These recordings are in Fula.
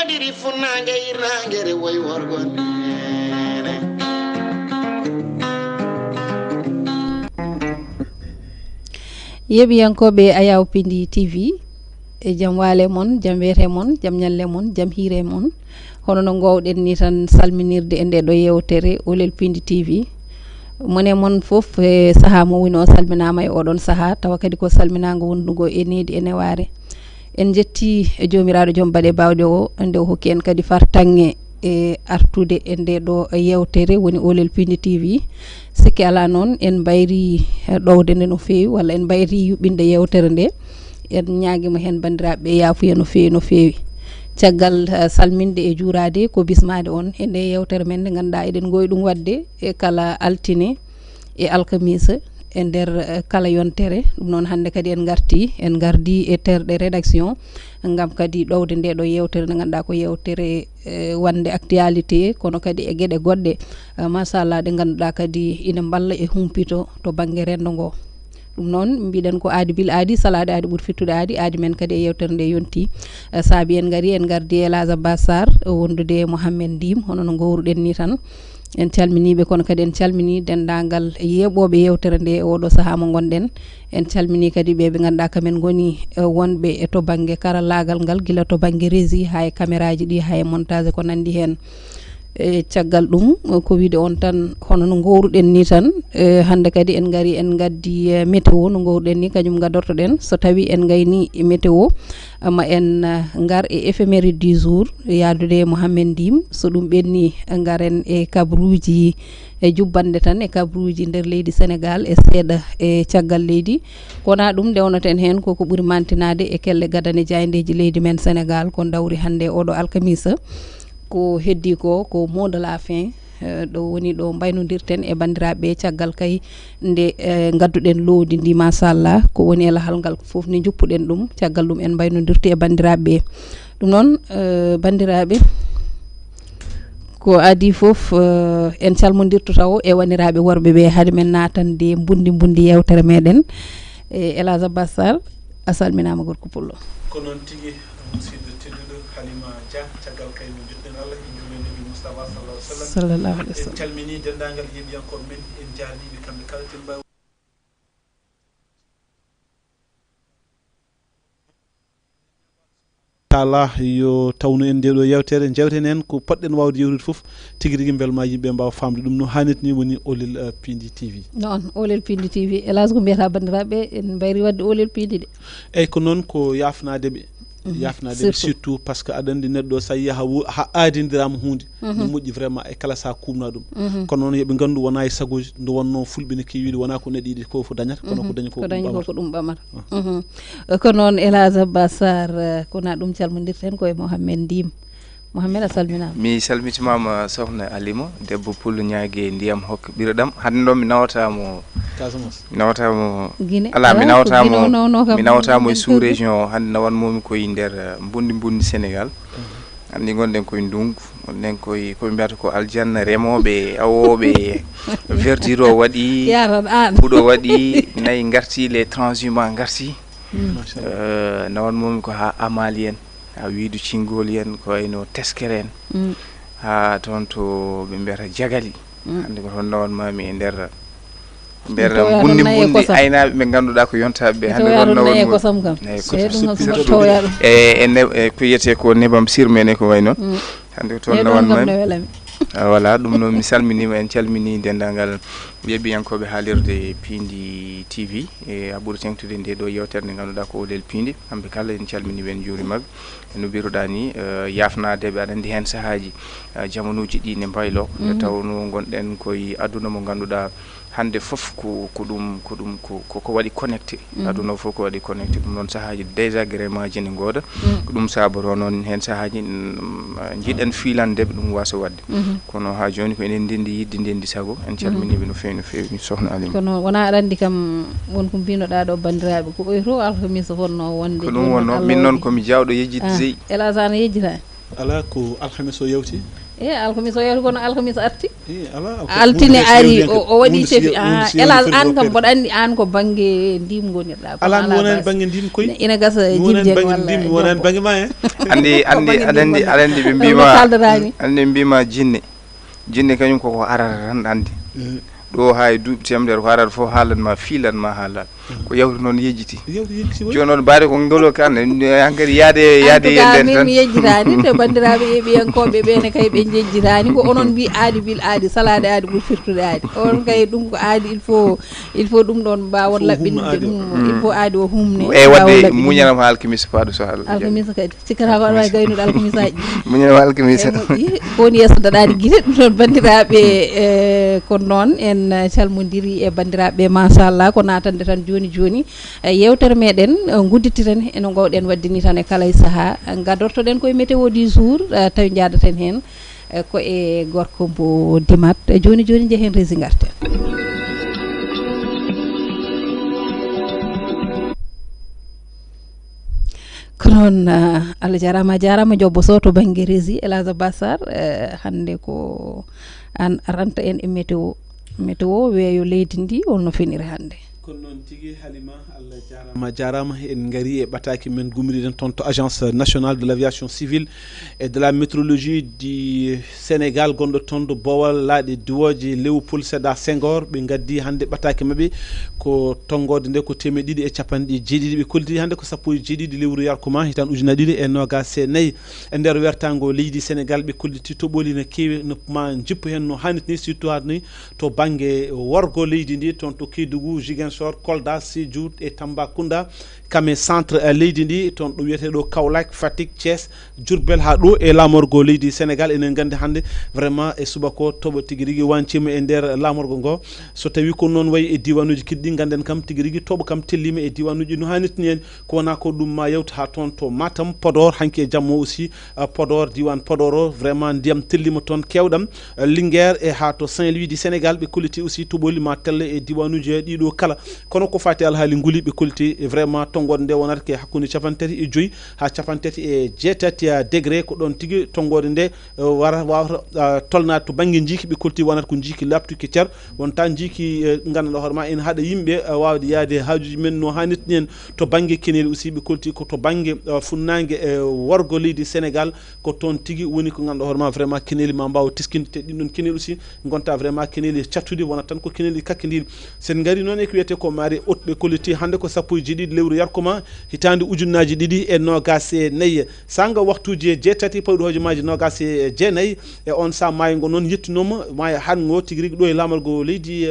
wadiri funange irangere way worgon yebiyankoɓe Ayaw Piindi TV e jam waale mon jam weete mon jam nyalle mon jam hiire mon hono no gowɗen ni tan salminirde e nde ɗo yewtere Olel Piindi TV mone mon fof e saaha mo woni o salminama e oɗon saaha tawa kadi ko salminago wondugo e needi e neware en jetti e jomiraɗo joom baɗe bawɗe o nde o hokki en kadi fartange e artude e nde ɗo yewtere woni Olel Piindi TV sikki ala noon en mbayri ɗowde nde no feewi walla en mbayri yuɓɓinde yewtere nde en ñaaguima hen bandiraɓe yaafuya no feewi no feewi caggal salminde e juurade ko bismade on e nde yewtere men nde ganduɗa eɗen goyi ɗum wadde e kala altine e alkamisa e nder kala yontere ɗum noon hande kadi en gardi e terɗe rédaction gam kadi ɗowde nde ɗo yewtere nde ganduɗa ko yewtere wande actualité kono kadi e gueɗe goɗɗe machallah ɗe ganduɗa kadi ina balla e humpito to banggue rendo ngo ɗum noon mbiɗen ko aadi bil aadi salade aadi ɓuuri fittude aadi men kadi e yewtere nde yonti saabi en gardi e Elage Bassar wondude Mouhamed Ndim hono no gowruɗen ni tan en calminiɓe kono kadi en calmini dendagal yeɓoɓe yewtere nde oɗo saaha mo gonɗen en calmini kadi ɓe ganduɗa kamen goni wonɓe e to banggue karallagal ngal guila to banggue régie ha e caméra ji ɗi ha e montage ko nandi hen e caggal ɗum ko wiide on tan hono no gowruɗen ni tan hande kadi en gari en gaddi météo no gowruɗen ni kañum gaddortoɗen so tawi en gayni météo ma en gar e éphéméride du jour yaadude Mouhamed Ndim so ɗum ɓenni garen e kabruji e jubbande tan e kabruji nder leydi Sénégal e seeɗa e caggal leydi kona ɗum dewnoten hen koko ɓuuri mantinade e kelle gadane jaydeji leydi men Sénégal ko dawri hande oɗo alkamisa ko heddi ko mot de la fin ɗo woni ɗo mbaynodirten e bandiraɓe caggal kay nde gadduɗen lowdi ndi machallah ko woni e lahal ngal foof ne juppuɗen ɗum caggal ɗum en mbaynodirte e bandiraɓe ɗum noon bandiraɓe ko adi foof en calmodirto taw e waniraɓe worɓe ɓe haade men natande bundi yewtere meɗen e Elage Bassar a salminama gorko pullo ko noon tigui musidɗo tedduɗo Halima Dia caggal kay no jiɗɗen Allah e juume nabi Moustapha sallallahu alaihi wasallam en calmini dendagal heeɗiyankoɓe men en jarniɓe kamɓe kala ten mbawi Allah yo tawno en ndeɗo yewtere jewten en ko poɗɗen wawde yewtude foof tigui rigui beelma yimɓe mbawa famde ɗum no hannirta ni woni Olel Piindi TV non Olel Piindi TV Elage ko mbiyata bandiraɓe en mbayri wadde Olel Piindi de eyyi ko noon ko yafnadeɓe surtout par ce que aɗa andi neɗɗo sa yiya ha aadidirama hunde ne moƴƴi vraiment e kala sa kumna ɗum kono noon yooɓe gandu wona e sagoji nde wonno fulɓe ne kewiɗe wona ko neɗɗo yiɗi ko fo dañata kono ko dañi ko ɗum ɓamata ko noon Elage Bassar kona ɗum calmodirten koye Mouhamed Ndim Mouhamed a salminama mi salmitimama sohna Alima debbo pullo ñaague ndiyam hokka ɓiroɗam hande ɗo mi nawatamo Guinée ala mi nawatamo e sous région hande nawanmomi koye nder bundi Sénégal andi gonɗen koye ndungu gonɗen koye koɓe mbiyata ko aljanna remoɓe awoɓe verdure o waɗi ɓuuɗo waɗi nayyi garti les transhumants garti nawanmomi ko ha amali en ha wiidu cingoli en ko wayno teskere en ha toon to ɓe mbiyata jagali hande ko toon nawanmami e nder bundi aynaɓe ɓe ganduɗa ko yontaɓeɓe hande gonnayi kosam kam e ko yiyete ko nebam sirmene ko way noon hande ko toon nawanmami voilà ɗum noon mi salminima en calmini dendagal yeɓiyankoɓe haalirde Piindi TV e a ɓuuri tengtude nde ɗo yewtere nde ganduɗa ko Olel Piindi kamɓe kala en calminiɓe en juurimaɓe no mbiruɗa ni yafnadeɓe aɗa andi hen saahaji jamonuji ɗi ne mbaylo nde tawno gonɗen koye aduna mo ganduɗa hande foof ko waɗi connecté aduna foof ko waɗi connecté ɗum noon saahaji désagrément ji ne gooda ko ɗum saboro noon hen saahaji jiiɗen filandeɓe ɗum wasa wadde kono ha joni ko enen ndendi yidde ndendi sago en calminiɓe no fewi sohna Alima kono wona aɗa andi kam wonko mbinoɗa ɗo bandiraɓe ko ɓoyto alhamisa fonno wonde ko ɗum wonno min noon komi jawɗo yejjidde jeyi Elage ana yejjita ala ko alhamisa o yewti alkhamis o yeto kono alkhamis arti altine ari o waɗi sefi elas an kam mboɗa andi an ko banggue ndim gonirɗa ala wonani banggue ndim koy ina gasa jimje walla wonani banggue ma en andi ɓe mbima andi mbima jinne kañum koko arata tan andi ɗo hay duuɓi temedere ko arata fof haalanma fiilanma haalal ko yawti noon yejjiti joni noon mbaade ko ngolo kan hankkadi yaade yenden tan min yejjitani te bandiraɓe yeɓiyankoɓe ɓene kay ɓe jejjitani ko onon mbi aadi bil aadi salade aadi ɓuuri firtude aadi on kay ɗum ko aadi il faut ɗum ɗon mbawon laɓɓinde ɗum il faut aadi o humne e wadde muñanam ha alkimisa paɗo so haala alkimisa kadi sikkata ko aɗa wawi gaynude alkimisaji muñanam alkimisa ko woni yesso daɗaɗi guite ɗum ɗon bandiraɓe ko noon en calmodiri e bandiraɓe machallah ko natande tan joni yewtere meɗen gudditiren eno gowɗen waddini tan e kala e saaha gadortoɗen koye météo du jour tawi jadaten hen ko e gorko mbo dimat joni jehen rési garten ko noon Allah jarama jobbo soto banggue rési Elage Bassar hande ko an aranta en e météo weeyo leydi ndi holno finiri hande kono noon tigui Halima Allah jarama en gari e ɓataki men gumriɗen toon to agence nationale de l'aviation civile et de la météorologie du Sénégal gonɗo toon ɗo Bowal laaɗe diwoje Léopold Sédar Senghor ɓe gaddi hande ɓataki mabɓe ko tonggode nde ko 250 ɓe kolliti hande ko 17 lewru yarkuma hitan ujuna ɗiɗi e nogas e nayyi e nder wertago leydi Sénégal ɓe kolliti toɓoli ne kewi ma jippo hen no hannit ni surtout hani to banggue worgo leydi ndi toon to Kédougou Ziguinchor Kolda Sédhiou e Tambacounda kame centre leydi ndi toon ɗo wiyete ɗo Kaolack Fatick Thiès Diourbel ha ɗo e lamorgo leydi Sénégal enen gandi hande vraiment e subako toɓo tigui rigui wancima e nder lamorgo ngo so tawi ko noon wayi e diwanuji kiɗɗi ganden kam tigui rigui toɓo kam tellima e diwanuji no hannitni en ko wona ko ɗum ma yewta ha toon to Matam Podor hanki e jammo aussi Podor diwan Podor o vraiment ndiyam tellima toon kewɗam Linguère e ha to Saint-Louis du Sénégal ɓe kolliti aussi toɓoli ma telle e diwanuji ɗiɗo kala kono ko fati alhaali nguli ɓe kolliti vraiment tongode nde wonata ke hakkude 35 ha 37 degré ko ɗon tigui tongode nde wawata tolnade to banggue jiiki ɓe kolti wonata ko jiiki laptuki ceer wonta jiiki gandanɗa hoorema ene haɗa yimɓe wawde yaade hajuji men no hannitni en to banggue keneli aussi ɓe kolti ko to banggue funnague e worgo leydi Sénégal ko toon tigui woni ko gandanɗa hoorema vraiment keneli ma mbawa tiskinde te ɗin ɗon keneli aussi gonta vraiment keneli cattude wonata tan ko keneli kakkidiri sen gari noon e ko wiyete ko mari ɓe kolliti hande ko 17 lewru yarkuma hitande ujunnaji ɗiɗi e nogas e nayyi sanga waktuji jeetati pawɗi hojomaji nogas e jeenayyi e on sa maygo noon yettinoma maayo hango tigui rigui ɗo e lamargo leydi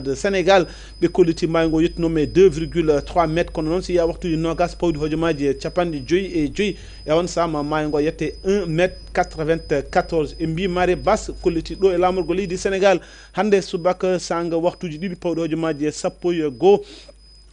de Sénégal ɓe kolliti maygo yettinoma e 2,3 métre kono noon so yiya waktuji nogas pawɗi hojomaji capanɗe 5 e on sama maygo yette 1 métre 94 e mbi mare basse kolliti ɗo e lamargo leydi Sénégal hande subaka sanga waktuji ɗiɗi pawɗi hojomaji e 12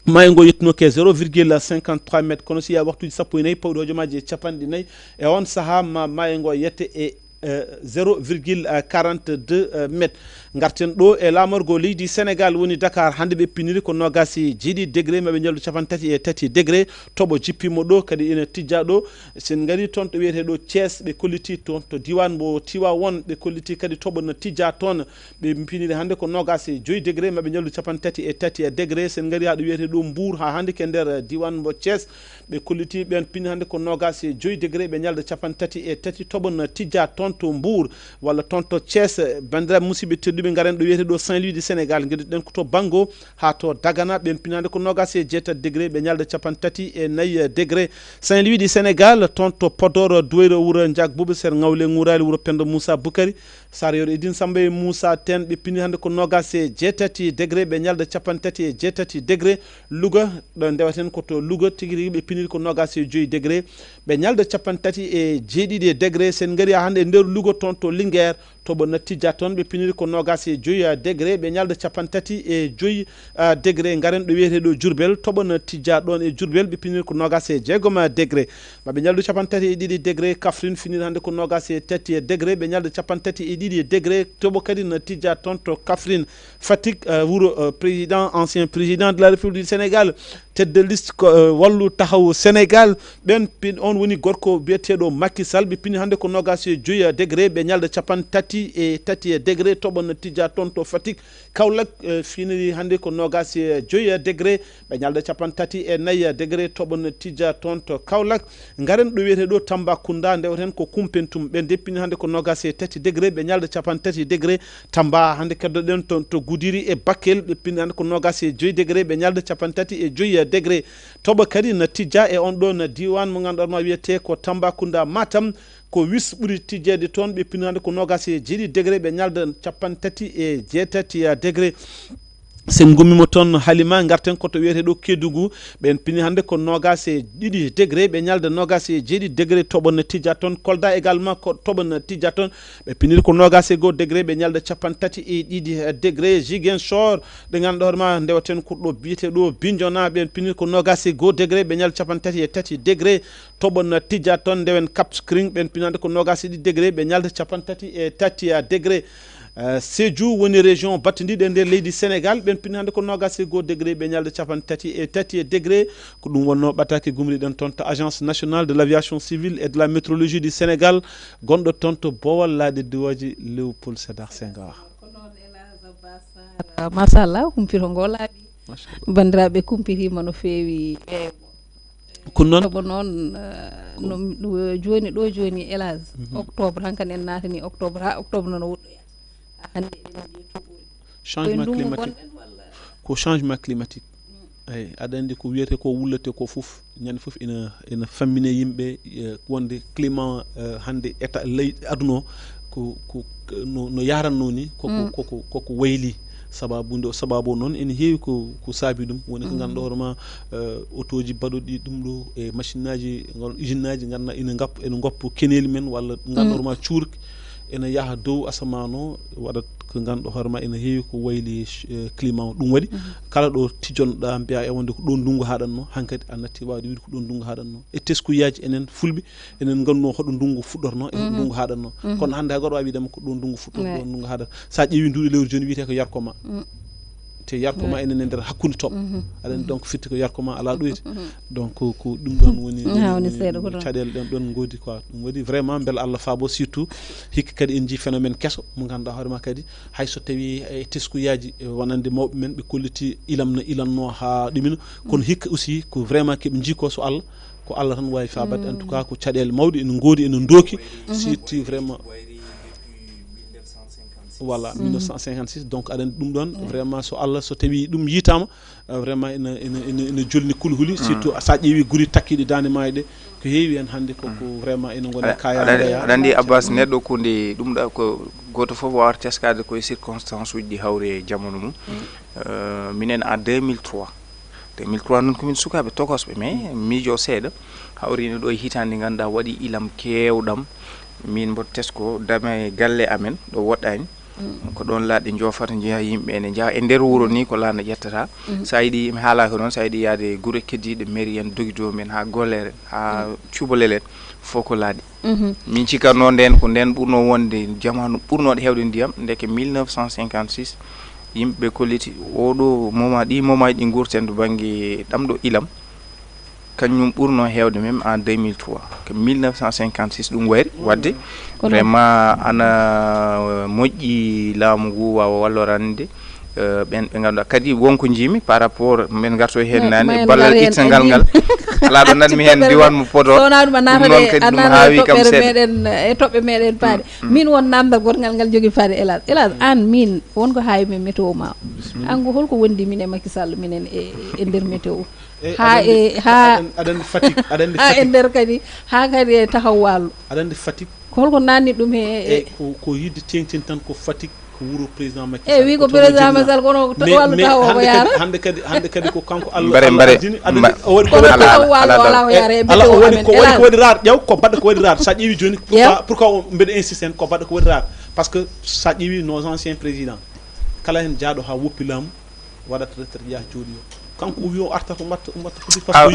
maygo yettunoke 0,53 métre kono so yiya waktuji 14 pawɗi hojomaji e capanɗe 4 e on saaha ma maygo yette e 0,42 métre garten ɗo e lamorgo leydi Sénégal woni Dakar hande ɓe piniri ko nogasi jiiɗi degré maɓe jaldu 33 degré toɓo jippimo ɗo kadi ina tijja ɗo sen gari toon to wiyete ɗo Thiès ɓe kolliti toon to diwan mbo Tivaouane ɓe kolliti kadi toɓo no tijja toon ɓe piniri hande ko nogasi 5 degré maɓe jaldu 33 degré sen gari haɗo wiyete ɗo Mbour ha hande ke nder diwan mbo Thiès ɓe kolliti ɓen pinni hande ko nogasi 5 degré ɓe jalda 33 toɓo no tijja toon to Mbour walla toon to Thiès bandiraɓe musidɓe tedduɓe garen ɗo wiyete ɗo Saint-Louis du Sénégal gueɗiɗen ko to Bango ha to Dagana ɓen pinande ko nogas e 7 degré ɓe ñalda 34 degré Saint-Louis du Sénégal toon to Podor Douayro wuuro Diag Boubou ser Ngawle Ngourali wuuro Pendo Moussa Boukari Sarayoro Edine Samba e Moussa Ten ɓe pinni hande ko nogas e 7 degré ɓe ñalda 37 degré Louga ɗo ndewaten ko to Louga tigui rigui ɓe piniri ko nogas e 5 degré ɓe ñalda 37 degré sen gari hande e nder Louga toon to Linguère toɓo nattija toon ɓe piniri ko nogas e joyi degré ɓe ñalda capantati e joyi degré garen ɗo wiyeteɗo Diourbel toɓo nattija ɗon e Diourbel ɓe piniri ko nogas e jeegom degré maɓe ñaldu capantati e ɗiɗi degré Kaffrine finiri hande ko nogas e tati e degré ɓe ñalda capantati e ɗiɗi degré toɓo kadi nattija toon to Kaffrine Fatick wuro président ancien président de la République du Sénégal tête de liste wallu taxaw Sénégal ɓen pin on woni gorko biyeteɗo Macky Sall ɓe pini hande ko nogas e joyi degré ɓe ñalda capantati e tati e degré toɓo nattija toon to Fatick Kaolack finiri hande ko nogas e joyi degré ɓe ñalda capantati e nayyi degré toɓo nattija toon to Kaolack garen ɗo wiyeteɗo Tambacounda ndewten ko Koumpentoum ɓe deppini hande ko nogas e tati degré ɓe ñalda capantati degré Tamba hande keddoɗen toon to Goudiri e Bakel ɓe pini hande ko nogas e joyi degré ɓe ñalda capantati e joyi degré toɓo kadi nattija e on ɗon diwan mo ganduɗa wiyete ko Tambacounda Matam ko wis ɓuuri tijjede toon ɓe pini hande ko nogas e jeeɗiɗi degré ɓe ñalda capantati e jeetati degré sen gummimo toon Halima garten koto wiyeteɗo Kédougou ɓen pini hande ko nogas e ɗiɗi degré ɓe ñalda nogas e jeeɗiɗi degré toɓo nattija toon Kolda également ko toɓo nattija toon ɓe piniri ko nogas e 1 degré ɓe ñalda capantati e ɗiɗi degré Ziguinchor ɗe ganduɗa hoorema ndewaten kurɗo biyeteɗo Bignona ɓen piniri ko nogas e 1 degré ɓe ñalda capantati e tati degré toɓo nattija toon ndewen Cap Skirring ɓen pini hande ko nogas e 2 degré ɓe ñalda capantati e tati degré Sédhiou woni région battidiɗo e nder leydi Sénégal ɓen pini hande ko nogas e 1 degré ɓe ñalda capantati e tati degré ko ɗum wonno ɓataki gumriɗen toon to agence nationale de l'aviation civile et de la météorologie du Sénégal gonɗo toon to Bowal laaɗe duwaji Léopold Sédar Senghor machallah kumpito ngo laaɓi bandiraɓe kumpitima no feewi kono noon no joni ɗo joni élage octobre hankkadi en natani octobre ha octobre nono woɗɗoya hande changement climatique ko changement climatique ay aɗa andi ko wiyete ko wullete ko foof ñande foof ina fammine yimɓe wonde climat hande état leydi aduna o no yaranno ni koko wayli sababu noon ene heewi ko saabi ɗum woni ko ganduɗa hoorema auto ji baɗoɗi ɗum ɗo e machine aji usine aji ganduɗa ene goppa keneli men walla ganduɗa hoorema cuurki ene yaaha dow asaman o waɗat ko ganduɗa hoorema ene heewi ko wayli climat o ɗum waɗi kala ɗo tijjonoɗa mbiya e wonde ko ɗo ndungu haɗatno hankkadi a natti wawde wiide ko ɗo ndungu haɗatno e teskuyaji enen fulɓe enen ganduno hoɗo ndungu fuɗɗorno e ndungu haɗatno kono hande hay goto wawi widema ko ɗo ndungu fuɗɗorno ɗo ndungu haɗat sa ƴeewi nduɗo lewru joni wiyete ko yarkoma te yarkoma enen e nder hakkude toɓo aɗa donc fitti ko yarkoma ala ɗoyti donc ko ɗum ɗon woni caɗele ɗen ɗon goodi quoi ɗum waɗi vraiment beele Allah faabo surtout hikka kadi en jii phénomène kesso mo ganduɗa hoorema kadi hayso tawi e teskuyaji wonande mawɓe men ɓe kolliti ilam no ilanno ha ɗumina kono hikka aussi ko vraiment keɓe jii so Allah ko Allah tan wawi fabade en tout cas ko caɗele mawɗe ene goodi ene dooki surtout vraiment voilà 1956 donc aɗa ɗum ɗon vraiment so Allah so tawi ɗum yitama vraiment ene jolni kulhuli surtout sa ƴeewi guuri takkiɗi dande maayo ɗe ko heewi hen hande koko vraiment ene gona kaya aɗa andi Abbas neɗɗo kunde ɗum ɗa ko goto foof wawata teskade koye circonstance uji ɗi hawri e jamono mum minen en 2003 noon komin sukaɓe tokosɓe mais miijo seeɗa hawrino ɗo e hitande ganduɗa waɗi ilam kewɗam min mboɗo tesko dame galle amen ɗo woɗɗani ko ɗon laaɗe jofata jeeya yimɓe ene jaa e nder wuro ni ko laana ƴettata sa yiiɗi mi haalaka noon sa yiiɗi yaade guure keddiɗe mairie en dogido men ha gollere ha cubalel en fof ko laaɗi min cikatno nden ko nden ɓurno wonde jamanu ɓurnoɗe hewde ndiyam ndeke 1956 yimɓeɓe kolliti oɗo moment ɗi moment ɗi gurten to banggue ɗamɗo ilam kañum ɓurno hewde même en 2003 que 1956 ɗum wayri wadde vraiment ana moƴƴi laamu ngu wawa wallorande ɓen ɓe ganduɗa kadi wonko jimi par rapport min garto hen nane ballal ittangal ngal ala ɗo nanmi hen diwan mo Podor sowna ɗum a natade toɓɓere meɗen e toɓɓe meɗen paade min won namdal gotogal ngal jogui faade Elage an min wonko haawi météo ma an go holko wondi min e Macky Sall minen e nder météo ha aɗa fatigue ha e nder kadi ha kadi e tahaw wallo aɗa andi fatigue ko holko nanni ɗum he ko yidde tengtin tan ko fatigue ko wuro président Macky Sall wi ko président Macky Sall kono wallu tahaw ko yaara hande kadi ko kanko Allah o waɗi ko wala ko yaara e Allah o waɗi ko waɗi rar ƴew ko baɗɗo ko waɗi rar sa ƴeewi joni pourquoi mbeɗa insiste hen ko baɗɗo ko waɗi rar parce que sa ƴeewi nos anciens présidents kala hen jaaɗo ha woppi laamu waɗata retraite yaha jooɗi o kanko o wi o arta ko mbatta ko parce que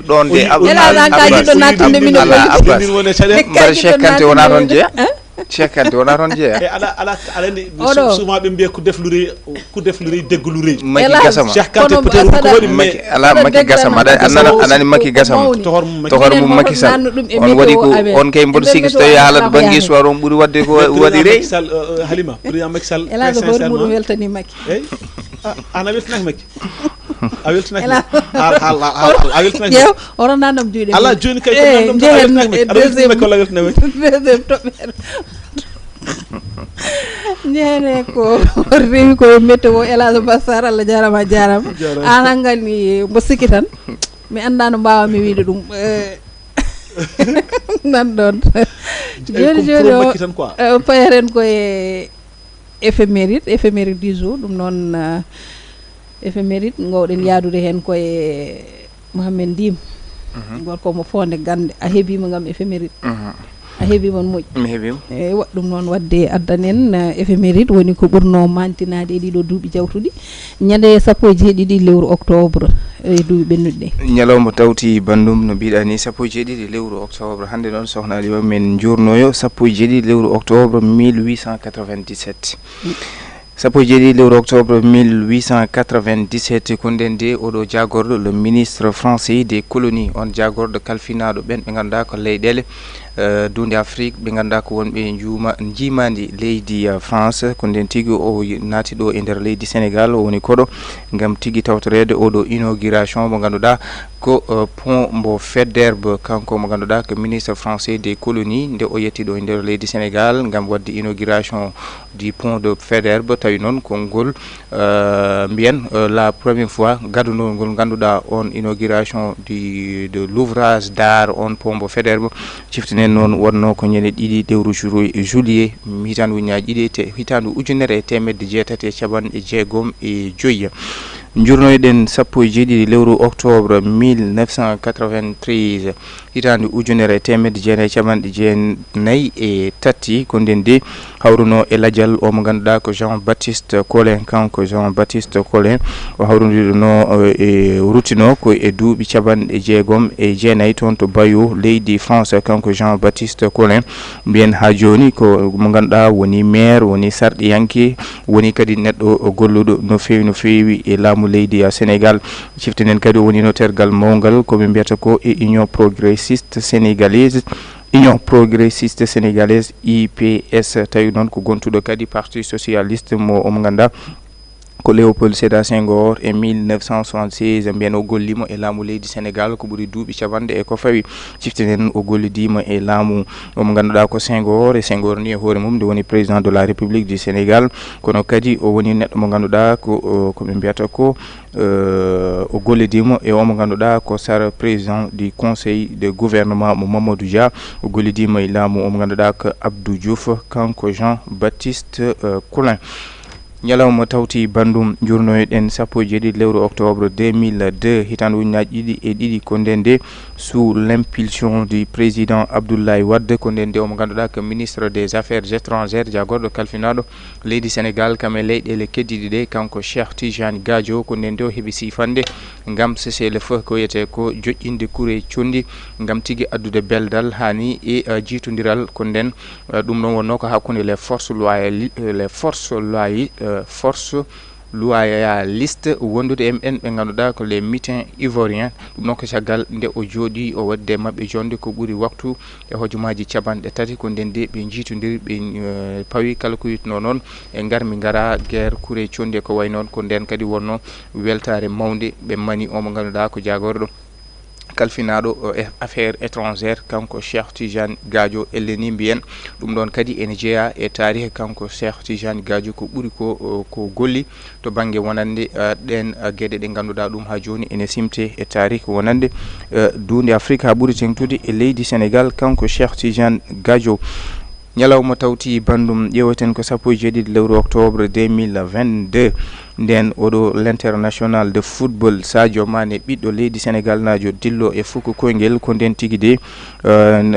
ɗon de woni caɗele mbar Cheikh Kanté wona toon jeeya Cheikh Kanté wona toon jeeya e ala ne souvent ɓe mbiya ko defluri degguluri maki gasama Cheikh Kanté peut être ko waɗi maki ala maki gasama anani maki gasama tohor mum Macky Sall on waɗi ko on kay mboɗo sigi so tawi haalata banggue histoire on ɓuuri wadde ko waɗi rey Halima président Macky Sall très sincèrement weltani Macky ana weltanaki Macky a weltanaki a weltanaki oɗon nanam juuɗe ala joni kay ko nanam Macky walla weltanaki deuxième toɓɓere ñene ko rewi ko météo Elage Bassar Allah jarama an anngani mbo sikki tan mi anda no mbawa mi wiide ɗum nan ɗon joni o payeren koye éphéméride du jour ɗum noon éphéméride gowɗen yaadude hen koye Mohamed Ndim gorko mo fonde gande a heeɓima gam éphéméride a heeɓima no moƴƴi mi heeɓima eyyi ɗum noon wadde addanen éphéméride woni ko ɓurno mantinade e ɗiɗo duuɓi jawtuɗi ñande 17 lewru octobre e duuɓi ɓennuɗi ɗe ñalawma tawti bandum no mbiɗa ni 17 lewru octobre hande noon sohna Aliwa men jurnoyo 17 lewru octobre 1897 17 lewru octobre 1897 ko nden de oɗo jagorɗo le ministre français des colonies on jagorɗo kalfinaɗo ɓen ɓe ganduɗa ko leyɗele dunde Afrique ɓe ganduɗa ko wonɓe jimadi leydi France ko nden tigui o naati ɗo e nder leydi Sénégal o woni koɗo gam tigui tawtorede oɗo inauguration mo ganduɗa ko pont mbo Faidherbe kanko mo ganduɗa ko ministre français des colonies nde o yetti ɗo e nder leydi Sénégal gam wadde inauguration du pont de Faidherbe tawi noon ko ngol mbiyen la première fois gadunol ngol ganduɗa on inauguration de l'ouvrage d'art on pont mbo Faidherbe ciftinen noon wonno ko ñande ɗiɗi lewru juillet hitandu ujunaje ɗiɗi hitandu ujunere e temedde jeetati e capanɗe jeegom e joyyi jurnoyɗen 17 lewru octobre 1993 hitande ujunere temedde jeenayi capanɗe jeenayyi e tati ko nden de hawruno e ladial o mo ganduɗa ko Jean Baptiste Colin kanko Jean Baptiste Colin o hawrodiɗono e ruttino ko e duuɓi capanɗe jeegom e jeenayyi toon to Bayo leydi France kanko Jean Baptiste Colin mbiyen ha joni ko mo ganduɗa woni maire woni sarɗiyanke woni kadi neɗɗo golluɗo no feewi e laamu leydi Sénégal ciftinen kadi woni notergal mawgal koɓe mbiyata ko e Union progressiste sénégalaise IPS tawi noon ko gontuɗo kadi parti socialiste mo omo ganduɗa ko Léopold Sédar Senghor e 1976 mbiyen o gollimo e laamu leydi Sénégal ko ɓuri duuɓi capanɗe e ko fawi ciftinen o gollidima e laamu omo ganduɗa ko Senghor e Senghor ni e hoore mum nde woni président de la République du Sénégal kono kadi o woni neɗɗo mo ganduɗa ko ɓe mbiyata ko o gollidimo e omo ganduɗa ko sar président du conseil de gouvernement mo Mamadou Dia o gollidima e laamu omo ganduɗa ko Abdou Diouf kanko Jean Baptiste Colin ñalawma tawti bandum jurnoyɗen 17 lewru octobre 2002 hitande ujunaje ɗiɗi e ɗiɗi ko nden de sous l'impulsion du président Abdoulaye Wade ko nden de omo ganduɗa ko ministre des affaires étrangères jagorɗo kalfinaɗo leydi Sénégal kam e leyɗele keddiɗi ɗe kanko Cheikh Tidiane Gadio ko nden de o heeɓi sifande gam cessez le feu ko wiyete ko joƴƴinde kuure condi gam tigui addude beldal hani e jiitodiral ko nden ɗum ɗon wonno ko hakkude les forces loyaliste wondude en ɓe ganduɗa ko les mutins ivoiriens ɗum noon ko caggal nde o jooɗi o wadde mabɓe jonde ko ɓuuri waktu e hojomaji capanɗe tati ko nden de ɓe jiitodiri ɓe pawi kala ko yitno noon e garmi gara guerre kuure condi ko way noon ko nden kadi wonno weltare mawde ɓe mani omo ganduɗa ko jagorɗo kalfinaɗo e affaire étrangère kanko Cheikh Tidiane Gadio elleni mbiyen ɗum ɗon kadi ene jeeya e tarihi kanko Cheikh Tidiane Gadio ko ɓuuri ko golli to banggue wonande ɗen gueɗe ɗe ganduɗa ɗum ha joni ene simte e tarihi wonande dunde Afrique ha ɓuuri tengtude e leydi Sénégal kanko Cheikh Tidiane Gadio ñalawma tawti bandum ƴeeweten ko 17 lewru octobre 2022 nden oɗo l'international de football Sadio Mane ɓiɗɗo leydi Sénégal najo dillo e fukko koyngel ko nden tigi de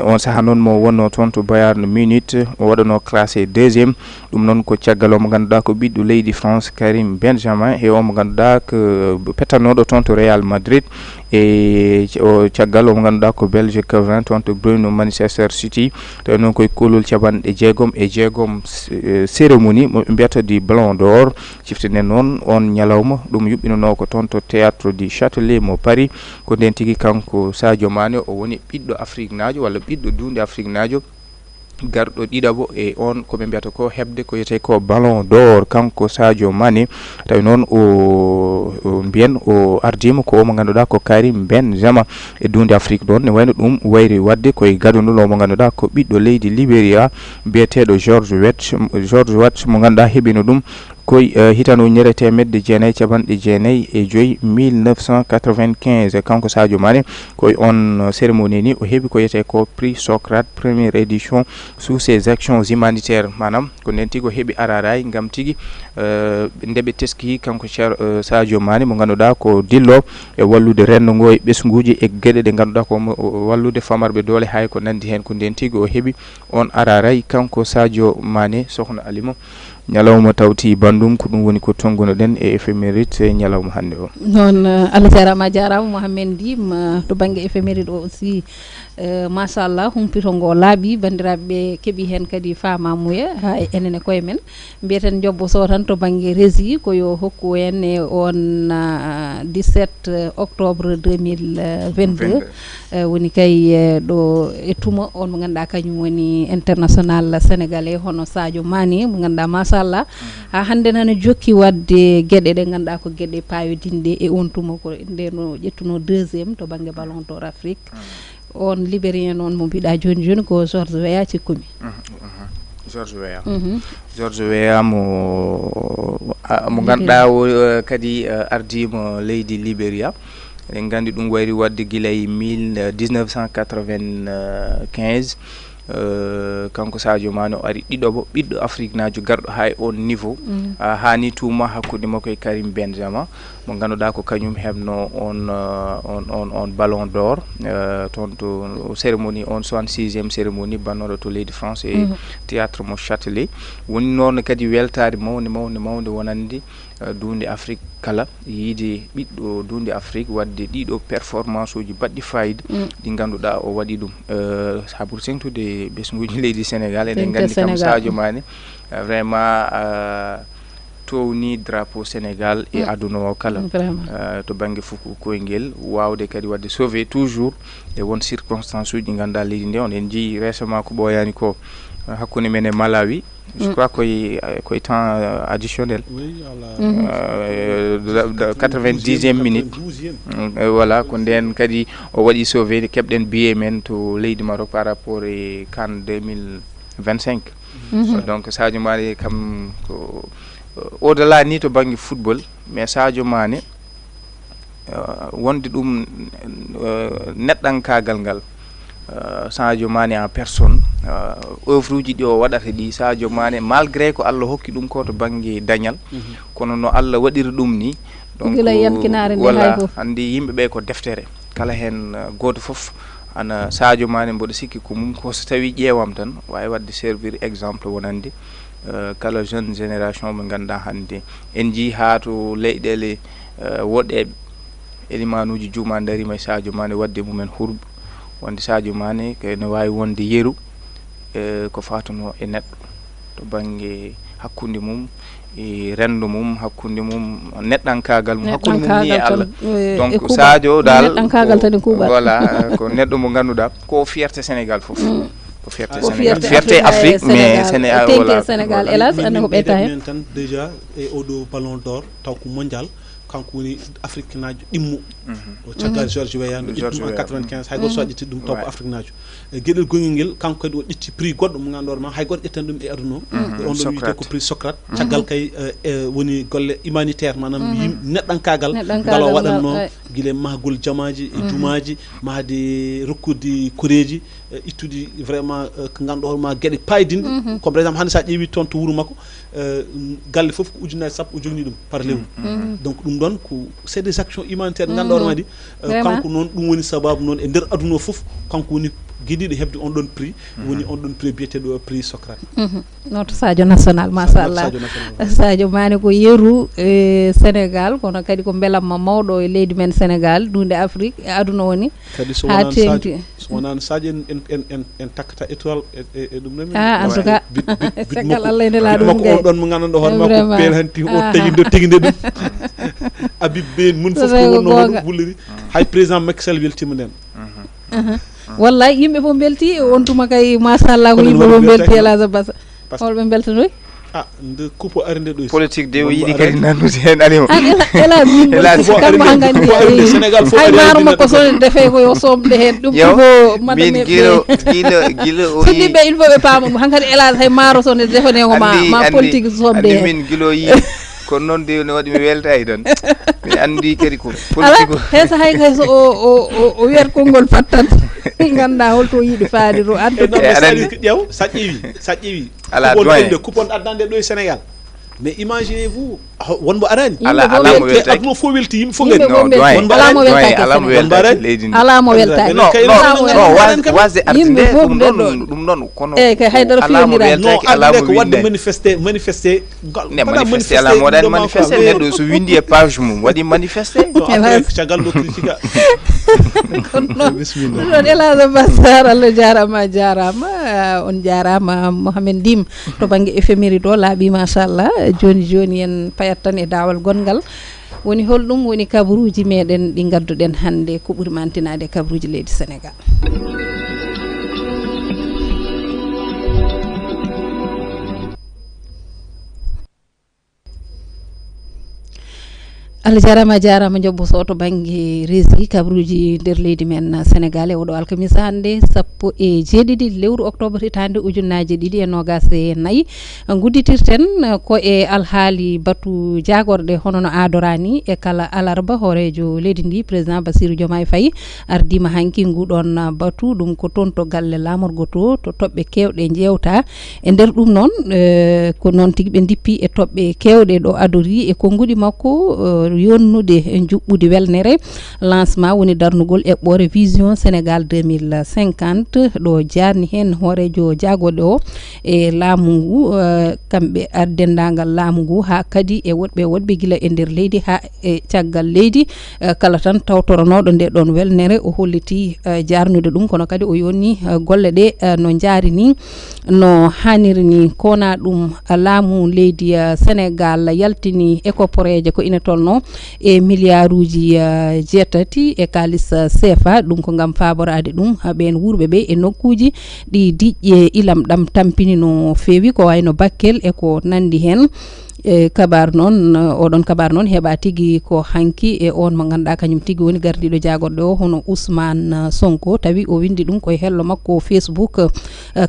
on saha noon mo wonno toon to Bayern Munich o waɗano classé deuxiéme ɗum noon ko caggal o mo ganduɗa ko ɓiɗɗo leydi France Karim Benzema e o mo ganduɗa ko pettanoɗo toon to Real Madrid e o caggal o mo ganduɗa ko Belgique 20 toon to Bruno Manchester City tawi noon koye kolol caɓanɗe jeegom cérémonie mo mbiyata du Ballon d'Or ciftinen noon on ñalawma ɗum yuɓɓinono ko toon to théâtre du Châtelet mo Paris ko nden tigi kanko Sadio Mane o woni ɓiɗɗo Afrique najo walla ɓiɗɗo dunde Afrique najo garɗo ɗiɗaɓo e on koɓe mbiyata ko hebde ko yete ko Ballon d'Or kanko Sadio Mane tawi noon o mbiyen o ardima ko mo ganduɗa ko Karim Benzema e dunde Afrique ɗon ne wayno ɗum wayri wadde koye gadunuɗo mo ganduɗa ko ɓiɗɗo leydi Libéria biyeteɗo George Weah mo ganduɗa heɓino ɗum koy hitano ñere temedde jeenayyi capanɗe jeenayyi e joyyi 1995 kanko Sadio Mane koye on cérémonie ni o heeɓi ko yete ko prix Socrate première édition sous ses actions humanitaires manam ko nden tigi o heeɓi araray gam tigi ndeɓe teski kanko Sadio Mane mo ganduɗa ko dillo e wallude rendo ngo e ɓesguji e gueɗe ɗe ganduɗa ko wallude famarɓe doole hay ko nandi hen ko nden tigi o heeɓi on araray kanko Sadio Mane sokhna Alima ñalawma tawti bandum ko ɗum woni ko tonguno ɗen e éphéméride e ñalawma hannde o noon Allah jarama Mohamed Ndim to banggue éphéméride o aussi machallah humpito ngo laaɓi bandiraɓeɓe keeɓi hen kadi famamuya ha enen e koye men mbiyeten jobbo so tan to banggue régie koyo hokku en e on 17 octobre 2022 woni kay ɗo e tuma on mo ganduɗa kañum woni international sénégalais hono Sadio Mane mo ganduɗa machallah ha hande nane jokki wadde gueɗe ɗe ganduɗa ko gueɗe payodinde e on tuma ko ndeno ƴettuno deuxiéme to banggue Ballon d'Or Afrique on libérien noon mo mbiɗa joni ko George Weah cikkumi George Weah mo ganduɗa o kadi ardima leydi Libéria en gandi ɗum wayri wadde guilay 1995 kanko Sadio Mane o ari ɗiɗoɓo ɓiɗɗo Afrique najo garɗo hay on niveau hani tuma hakkude makko e Karim Benzema mo ganduɗa ko kañum hebno on Ballon d'Or toon to cérémonie on 66e cérémonie bannoɗo to leydi France e théâtre mo Châtelet woni noon kadi weltare mawde wonande dunde Afrique kala yiide ɓiɗɗo dunde Afrique wadde ɗiɗo performance uji baɗɗi fayida ɗi ganduɗa o waɗi ɗum ha pour tengtude ɓesguji leydi Sénégal eɗen gandi kam Sadio Mane vraiment towni drapeau Sénégal e aduna o kala to banggue fukko koyngel wawde kadi wadde sauver toujours e won circonstance uji ɗi ganduɗa leydi nde on en jii récemment ko ɓoyani ko hakkude men e Malawi je crois koye temps additionnel 90e minute voilà ko nden kadi o waɗi sauvé keɓɗen billet men to leydi Maroc par rapport e CAN 2025 donc Sadio Mane kam ko au delà ni to banggue football mais Sadio Mane wonde ɗum neɗɗankagal ngal Sadio Mane en personne œuvre uji ɗi o waɗata ɗi Sadio Mane malgré ko Allah hokki ɗum ko to banggue dañal kono no Allah waɗiri ɗum ni donc voilà andi yimɓeɓe ko deftere kala hen goto foof ana Sadio Mane mboɗo sikki ko mum ko so tawi ƴeewam tan wawi wadde servir exemple wonande kala jeune génération ɓe ganduɗa hande en jii ha to leyɗele woɗɗeɓe élimanuji juuma darima e Sadio Mane wadde mumen hurɓe wonde Sadio Mane ne wawi wonde yeru ko fatuno e neɗɗo to banggue hakkude mum e rendo mum hakkude mum neɗɗankagal mum hakkude mum ni e Allah donc Sadio dal voilà ko neɗɗo mo ganduɗa ko fierté Sénégal foof ko fierté Sénégal fierté Afrique mais Sénégal hélas ande ko ɓeyta hen tan déjà e oɗo Ballon d'Or taw ko mondial kanko woni Afrique najo ɗimmo o caggal George Weah no ƴetti ɗum en 95 hay goto so ƴetti ɗum taw ko Afrique najo e gueɗel gongel ngel kanko kadi o ƴetti prix goɗɗo mo ganduɗa ma hay goto ƴettani ɗum e aduna o on ɗon wiyete ko prix Socrate caggal kay woni golle humanitaire manam neɗɗankagal ngal o waɗanno guila mahgol jamaji e jumaji mahde rokkude koreji ittude vraiment ko ganduɗo hoorema gueɗe paydinɗe comme par exemple hande sa ƴeewi toon to wuuro makko galle foof ko ujunnaje sappo o jogni ɗum par lewru donc ɗum ɗon ko c'est des actions humanitaires ganduɗa hoorema di kanko noon ɗum woni sababu noon e nder aduna o foof kanko woni guidiɗo hebde on ɗon prix woni on ɗon prix biyeteɗo prix Socrate notre Sadio national machallah Sadio Mane ko yeru Sénégal kono kadi ko belamma mawɗo e leydi men Sénégal dunde Afrique e aduna woni kadi so wonano Sadio en takkata étoile e ɗum ɗon en tout cas sagal Allah ene la ɗum makko on ɗon mo ganduɗo hoore makko pel hanti o teginde ɗum Habib Ben mun fof ko wonno hoɗum wulliri hay président Macky Sall weltima nden wallahi yimɓe fof belti on tuma kay machallah ko yimɓe fof belti Elage Bassa holɓe beltanoy nde coupe ari nde ɗo politique de o yiɗi kadi nannude hen animo Elage kam ha gandi Sénégal fof hay maaro makko so defe ko yo somde hen ɗum ko min guila o fuɗɗiɓe il faut ɓe paama hankkadi Elage hay maaro so nde defane ko ma politique somde hen min guilo yi kono noon de ne waɗi mi weltayi tan mi andi kadi ko politique hesa hay kay so o wiyat konngol fattan ganda holto yiiɗi faadiro ƴeew sa ƴeewi ala coupon addande ɗo e Sénégal mais imaginez-vous wonmo arani alamo weltaki aduna fof welti yimɓe fof gadi alamo weltaki alamo weltaki non wasde artinde ɗum ɗon kono kay haydara fiyodirani non alamo ko wadde manifesté ne manifesté alamo waɗani manifesté neɗɗo so windi e page mum waɗi manifesté caggal ɗo critique ɗon Elage Bassa Allah jarama on jarama Mohamed Dim to banggue éphéméride o laaɓi machallah joni en payat tan e dawal gongal woni holɗum woni kabaruji meɗen ɗi gadduɗen hande ko ɓuuri mantinade kabaruji leydi Sénégal Allah jarama jobbo so to banggue rési kabaruji nder leydi men Sénégal e oɗo alkamisa hande 17 lewru octobre hitande ujunnaje 2024 gudditirten ko e alhaali batu jagorde hono no adorani e kala alarba horejo leydi ndi président Bassirou Diomaye Faye ardima hanki nguɗon batu ɗum ko toon to galle lamorgo to toɓɓe kewɗe jewta e nder ɗum noon ko noon tigui ɓe dippi e toɓɓe kewɗe ɗo adori e konguɗi makko yonnude e juɓɓude welnere lancement woni darnugol eɓɓore vision Sénégal 2050 ɗo jarni hen horejo jagoɗe o e laamu ngu kamɓe ardendagal laamu ngu ha kadi e woɗɓe guila e nder leydi ha e caggal leydi kala tan tawtoranoɗo nde ɗon welnere o holliti jarnude ɗum kono kadi o yonni golle ɗe no jaari ni no hanniri ni kona ɗum laamu leydi Sénégal yaltini écoporeje ko ina tolno e milliard uji jeetati e kalis CFA ɗum ko gam faborade ɗum ɓen wurɓe ɓe e nokkuji ɗi diƴƴe ilam ɗam tampini no fewi ko wayno Bakel e ko nandi hen e kabar noon oɗon kabar noon heɓa tigui ko hanki e on mo ganduɗa kañum tigui woni gardiɗo jagorɗo o hono Ousmane Sonko tawi o windi ɗum koye hello makko Facebook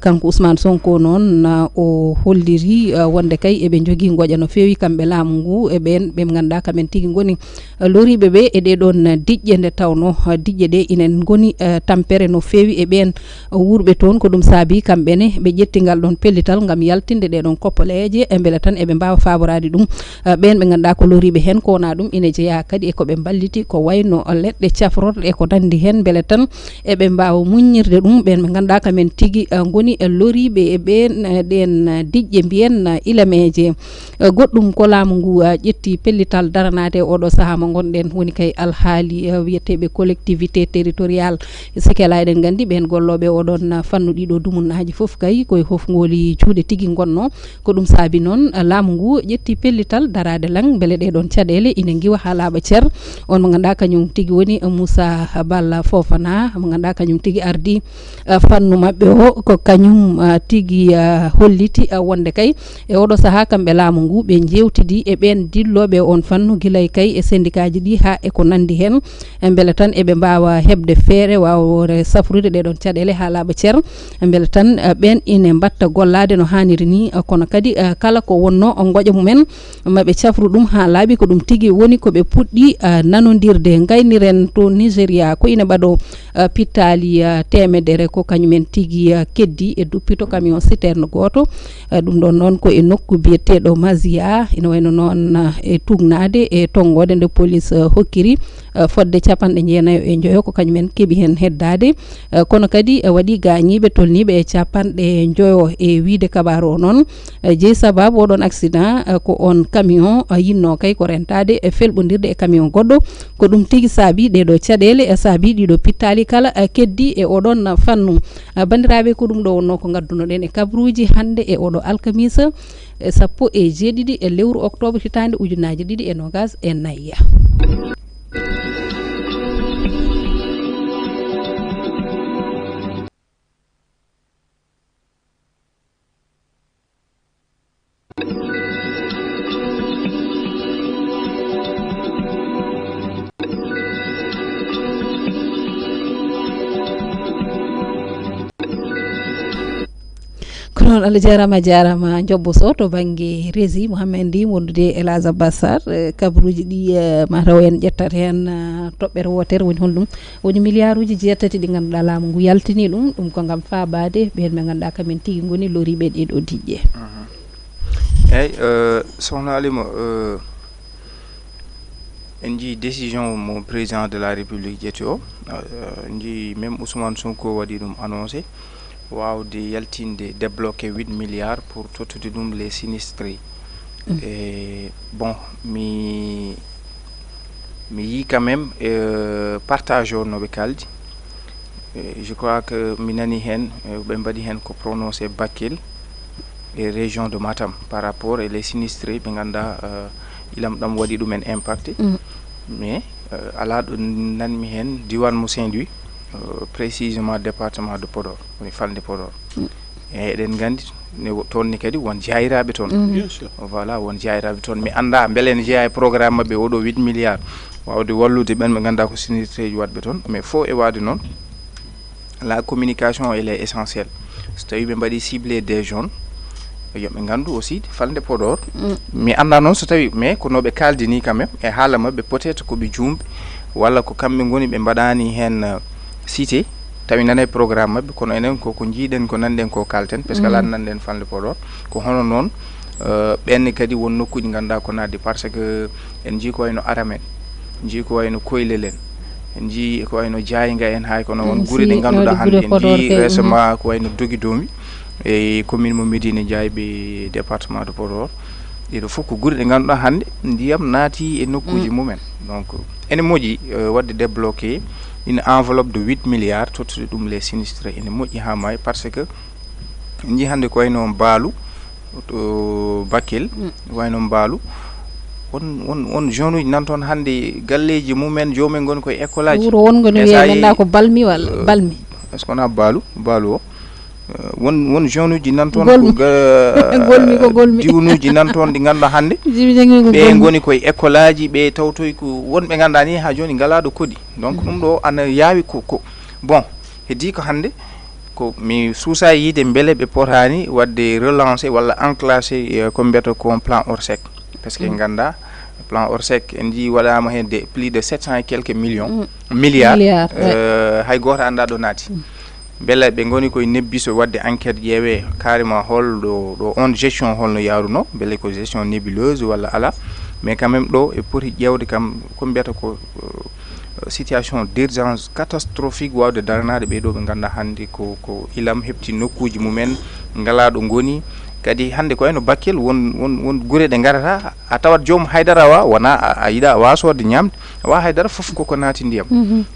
kanko Ousmane Sonko noon o holliri wonde kay eɓe jogui goƴa no fewi kamɓe laamu ngu e ɓen ɓe ganduɗa kamen tigui goni loriɓe ɓe e ɗeɗon diƴƴe nde tawno diƴƴe ɗe inen goni tampere no fewi e ɓen wurɓe toon ko ɗum saabi kamɓene ɓe ƴettingal ɗon pellital gam yaltinde ɗeɗon koppoleje e beele tan eɓe mbawa faborade ɗum ɓen ɓe ganduɗa ko loriɓe hen kowona ɗum ine jeeya kadi e koɓe balliti ko wayno leɗɗe cafrorɗe e ko nandi hen beele tan eɓe mbawa muñirde ɗum ɓen ɓe ganduɗa kamen tigui goni loriɓe e ɓen ɗen diƴƴe mbiyen ilameje goɗɗum ko laamu ngu ƴetti pellital daranade e oɗo saaha mo gonɗen woni kay alhaali wiyeteɓe collectivité territorial sikela eɗen gandi ɓen golloɓe oɗon fannu ɗiɗo dumunnaji foof kay koye hofgoli juuɗe tigui gonno ko ɗum saabi noon laamu ngu ƴetti pellital darade lang beele ɗeɗon caɗele ina guiwa ha laaɓa ceer on mo ganduɗa kañum tigui woni Moussa Balla Fofana mo ganduɗa kañum tigui ardi fannu mabɓe o ko kañum tigui holliti wonde kay e oɗo saaha kamɓe laamu ngu ɓe jewtidi e ɓen dilloɓe on fannu guilay kay e syndicat ji ɗi ha e ko nandi hen beele tan eɓe mbawa hebde feere wawore safrude ɗeɗon caɗele ha laaɓa ceer beele tan ɓen ine mbatta gollade no hanniri ni kono kadi kala ko wonno o goƴa moƴƴo mumen maɓe cafru ɗum ha laaɓi ko ɗum tigi woni ko ɓe puɗɗi nanodirde gayniren to Nigéria ko ina ɓaɗo pittali temedere ko kañumen tigi keddi e duppito camion citerne goto ɗum ɗon noon ko e nokku biyeteɗo Mazia ina wayno noon e tugnade e tongode nde police hokkiri fodde 99 ko kañumen keeɓi hen heddade kono kadi waɗi gañiɓe tolniɓe e 50 e wiide kabaru o noon jeeyi sababu oɗon accident ko on camion yinno kay ko rentade e felɓodirde e camion goɗɗo ko ɗum tigui saabi ɗeɗo caɗele e saabi ɗiɗo pittali kala keddi e oɗon fannu bandiraɓe ko ɗum ɗo wonno ko gaddunoɗen e kabruji hande e oɗo alkamisa 17 e lewru octobre hitande 2024 kono Allah jarama jobbo so to banggue rési Mouhamed ndi wondude Elage Bassar kabruji ɗi mataw en ƴettat hen toɓɓere wotere woni holɗum woni milliard uji jeetati ɗi ganduɗa laamu ngu yaltini ɗum ko gam fabade ɓen ɓe ganduɗa kamen tigui goni loriɓe ɗeɗo diƴƴe eyyi sohna Alima en jii décision mo président de la république ƴetti o jii même Ousmane Sonko waɗi ɗum annoncé wawde yaltinde débloqué 8 milliards pour tottude ɗum les sinistrés et bon mi yi quand même partage o noɓe kaldi je crois que mi nani hen ɓe mbaɗi hen ko prononcé Bakel et région de Matam par rapport et les sinistrés ɓe ganda ilam ɗam waɗi ɗumen impacté mais ala ɗo nanmi hen diwan mo Saint-Louis précisément département de Podor woni falde Podor e eɗen gandi toon ni kadi won jayiraɓe toon voilà won jayiraɓe toon mi anda beele ne jeeya e programme mabɓe oɗo 8 milliards wawde wallude ɓen ɓe ganda ko sinistré ji waɗɓe toon mais faut e wade noon la communication elle est essentielle so tawi ɓe mbaɗi ciblé des jeunes yoɓe gandu aussi falde Podor mi anda noon so tawi mais ko noɓe kaldi ni quand même e haala mabɓe peut être koɓe jumɓe walla ko kamɓe goni ɓe mbaɗani hen cité tawi nane programme mabɓe kono enen koko jiiɗen ko nanɗen ko kalten par ce que ala nanɗen falde Podor ko hono noon ɓenne kadi won nokkuji ganduɗa ko nadde par ce que en jii ko wayno Aramen jii ko wayno Koylel en jii ko wayno Jayga en hay kono won guure ɗe ganduɗa hande en jii récemment ko wayno Dogi Domi e commune mo Médina Ndiaye département de Podor ɗeɗo fof ko guure ɗe ganduɗa hande ndiyam naati e nokkuji mumen donc ene moƴƴi wadde débloqué une enveloppe de 8 milliards tottude ɗum les sinistrés ene moƴƴi ha maayi par ce que en jii hande ko wayno Mbaalu to Bakel wayno Mbaalu won jeune uji nan toon hande galleji mumen jomumen goni koye école aji wuro wongo no wiye ganda ko balmi walla balmi est ce que wona Mbaalu o won jeune uji nan toon golmi diwnuji nan toon ɗi ganduɗa hande ɓe goni koye école aji ɓe tawtoy ko wonɓe ganduɗa ni ha joni ngalaɗo koɗi donc ɗum ɗo ana yaawi ko bon heddi ko hande ko mi suusa yiide beele ɓe potani wadde relancé walla enclassé ko mbiyata ko plan Orsec par ce que ganda plan Orsec en jii waɗama hen de plus de 700 et quelques milliards hay goto anda ɗo naati beele ɓe goni koye nebbiso wadde enquête ƴeewe carrément holɗo on gestion holno yaruno beele ko gestion nébuleuse walla ala mais quand même ɗo e poti ƴewde kam ko mbiyata ko situation d'urgence catastrophique wawde daranade ɓeɗo ɓe ganda hande ko ilam hepti nokkuji mumen ngalaɗo goni kadi hande ko wayno Bakel won guure ɗe garata a tawat joom haydara wona a yiiɗa wasode ñamde wa haydara foof koko naati ndiyam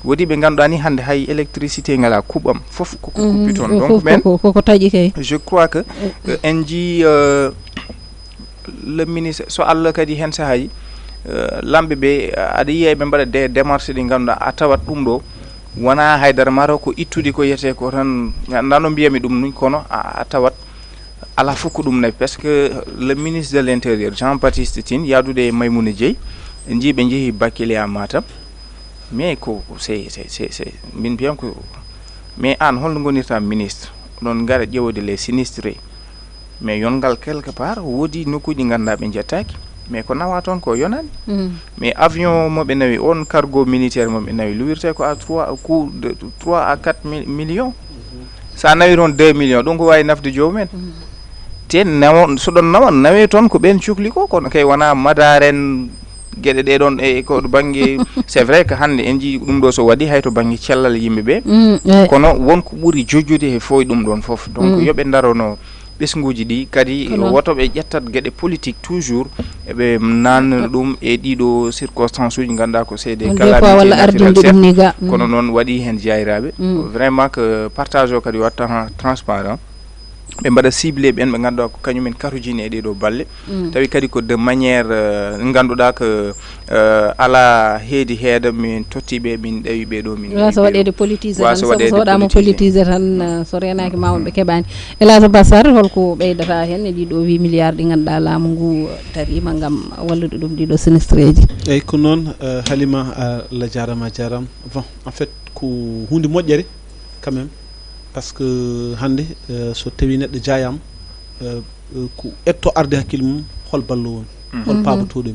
woodi ɓe ganduɗa ni hande hay électricité ngala kuɓam foof koko kuppi toon donc men koko taƴi kay je crois que en jii le ministre so Allah kadi hen sahaji lamɓe ɓe aɗa yiya ɓe mbaɗa des démarches ɗi ganduɗa a tawat ɗum ɗo wona haydara mara ko ittude ko yiyete ko tan anda no mbiyami ɗum ni kono a tawat ala fof ko ɗum nayi parce que le ministre de l' intérieur Jean Baptiste Tine yadude e Maymouna Dieye en jii ɓe jeehi Bakel e Matam mais ko c'est min mbiyam ko mais an holno gonirta ministre oɗon gara ƴewde les sinistrés mais yongal quelque part wodi nokkuji ganda be jettaki mais ko nawa ton ko yonani mais avion mo be nawi on cargo militaire mo be nawi luwirte ko à 3 à 4 millions sa nawi ron 2 millions donc way nafde joomen ten nawo so don nawe ton ko ben cukli ko kono kay wana madaren gede de don e ko bangi c'est vrai que hande en ji dum do so wadi hayto bangi cellal yimbe be kono wonko buri jojjude e foy dum don fof donc yobe darono besnguji di kadi woto be jettat gede politique toujours e be nan dum e dido circonstances uji ganda ko c'est des calamités kono non wadi hen jayrabe vraiment que partage o kadi watta transparent be mbada ciblé ben be ganda ko kanyumen karujine e do balle tawi kadi ko de manière ganduda ko ala heedi heeda min tottibe min dawi be do min so wadede politiser tan so wadama politiser tan so renaki mawon be kebani elage basar holko beydata hen e dido 8 milliards di ganda laamu ngu tarima ngam wallude dum dido sinistreji ay ko non halima la jarama bon en fait ko hunde mojjere quand même parce que hande so tawi neddo jayam ko etto arde hakkil mum hol ballo won hol pabato dum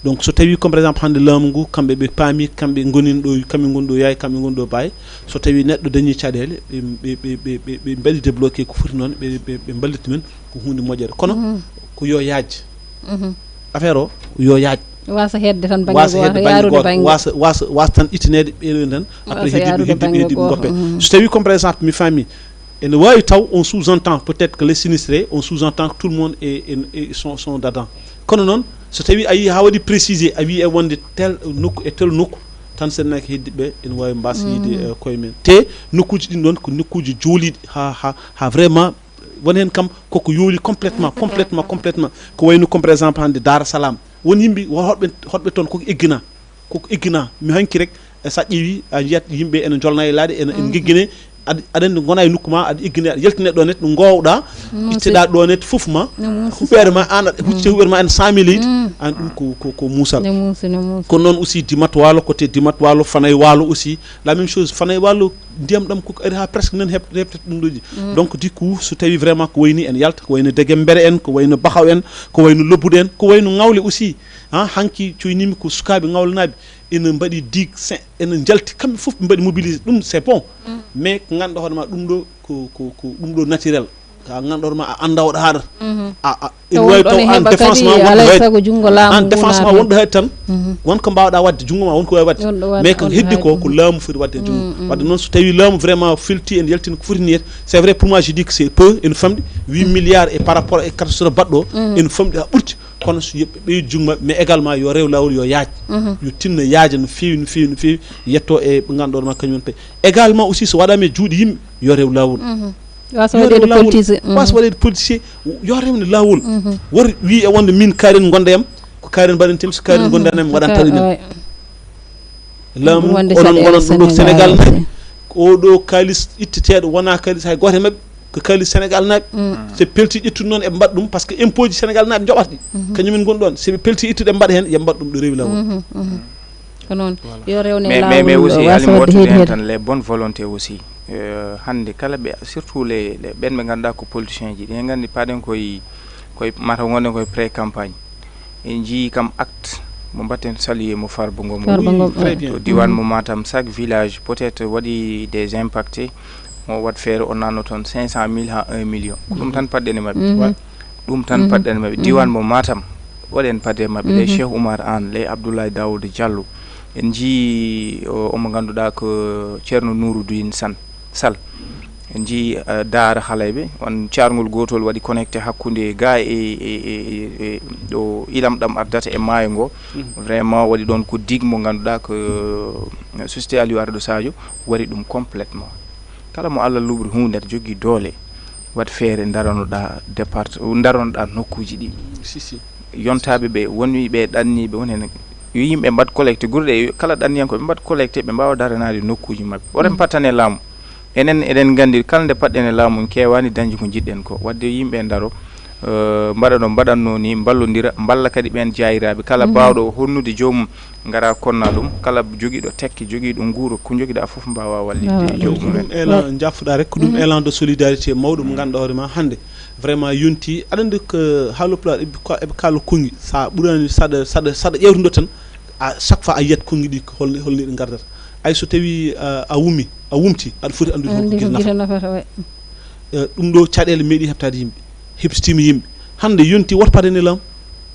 donc so tawi comme par exemple hande laamu ngu kambe be paami kambe gonin do kambe gondo yaay kambe gondo baay so tawi neddo dañi cadele be bali débloquer ko foti non be balliti men ko hunde mojjere kono ko yo yaaj affaire o yo yaaj wasa hedde tan bangi go yaarude bangi wasa tan itinede be tan après heddi goppe so tawi comme par exemple mi fami en wawi taw on sous-entend peut-être que les sinistrés on sous-entend que tout le monde est sont dedans kono non so tawi ayi ha wadi préciser awi e wonde tel nokku e tel nokku tan sen nak heddibe en wawi mbasiyide koy men te nokkuji din don ko nokkuji joli ha vraiment wonen kam koko yoli complètement ko wayno comme par exemple hande Dar Salam won yimbi hotbe ton koko eggina mi hanki rek sa ƴeewi a yiyat yimbe en jolna e laade en geggine aden gona e nukkuma ad eggine yeltine do net no gowda ittida do net fofuma hubere ma an hucce hubere ma en 100 000 an dum ko musal ko non aussi dimat walo côté dimat walo fanay walo aussi la même chose fanay walo ndiyam dam ko ari ha presque nan hebtet dum doji donc du coup so tawi vraiment ko wayni en yalta ko wayno degembere en ko wayno bakhaw en ko wayno lobbuden ko wayno ngawle aussi hanki coynimi ko sukabe ngawlanabe ene mbadi dig ene jalti kambe fof mbadi mobiliser dum c'est bon mais ko ganda hoorema dum do ko dum do naturel ka ganda hoorema a anda wada hada en way taw en défensement en défensement wondo hay tan wonko mbawda wadde jungo ma wonko way wadde mais ko heddi ko laamu foti wadde jungo wadde non so tawi laamu vraiment filti en yaltin ko foti niet c'est vrai pour moi je dis que c'est peu une femme 8 milliards et par rapport et 400 baddo une femme da burti kono so yebbe jungma mais également yo rew lawol yo yaaj yo tinna yaaja no feewi yetto e gandor ma kanyum pe également aussi so wadame juudi yimbe yo rew lawol was wadede politicien yo rewne lawol wor wi e wonde min karen gondayam ko karen barentim so karen gondanam wadan tali min lamu onon do Sénégal o do kalis ittetedo wona kalis hay gote mabbe ko kalis Sénégal nabe se pelti ittu non e mbad dum parce que impôt ji Sénégal nabe jobati kanyumen gondon se pelti ittude mbad hen e mbad dum do rewi lawol non yo rewne lawol mais aussi ali tan les bonnes volontés aussi hande kala be surtout les ben be ganda ko politiciens ji de gandi paden koy mata wonde koy pré campagne en ji kam acte mo batten saluer mo farbo ngom to diwan mo Matam chaque village peut-être wadi des impactés mo wat faire on nano ton 500 000 ha 1 million dum tan paddene mabbe dum tan paddene mabbe diwan mo Matam waden padde mabbe le Cheikh Oumar Anne le Abdoulaye Daoud Diallo en ji o mo ganduda ko Ceerno Nourouddine Sall en ji daara halaybe on ciarngol gotol wadi connecté hakkunde ga e do ilam dam ardata e maayo ngo vraiment wadi don ko dig mo ganduda ko société Aliou Ardo Sadio wari dum complètement kala mo Allah lubri hunde jogi dole wat feere daranoda daronoda nokkuji di si yontabe be woni be danni be wonen yo yimbe mbad collecte gurde kala danniyan ko be mbad collecte be mbawa daranade nokkuji mabbe oren patane lamu enen eden gandi kalde paddene laamu kewani danji ko jidden ko wadde yimbe ndaro mbadanno ni ballondira balla kadi ben jaayirabe kala baawdo honnude joomum ngara konna dum kala jogido tekki jogido nguuro ko jogida fof mbawa wallide joomum elan jaffuda rek ko dum élan de solidarité mawdum ganda hoore ma hande vraiment yonti adande ko haalopulaar e kala kongi sa ɓurani saɗa ƴewtudo tan à chaque fois a yiyat kongi ɗi holni ɗi gardata ay so tawi a wumti aɗa foti andude holko guita nafata ɗum ɗo caɗele meeɗi heɓtade yimɓe heɓtitima yimɓe hande yonti wat padane lam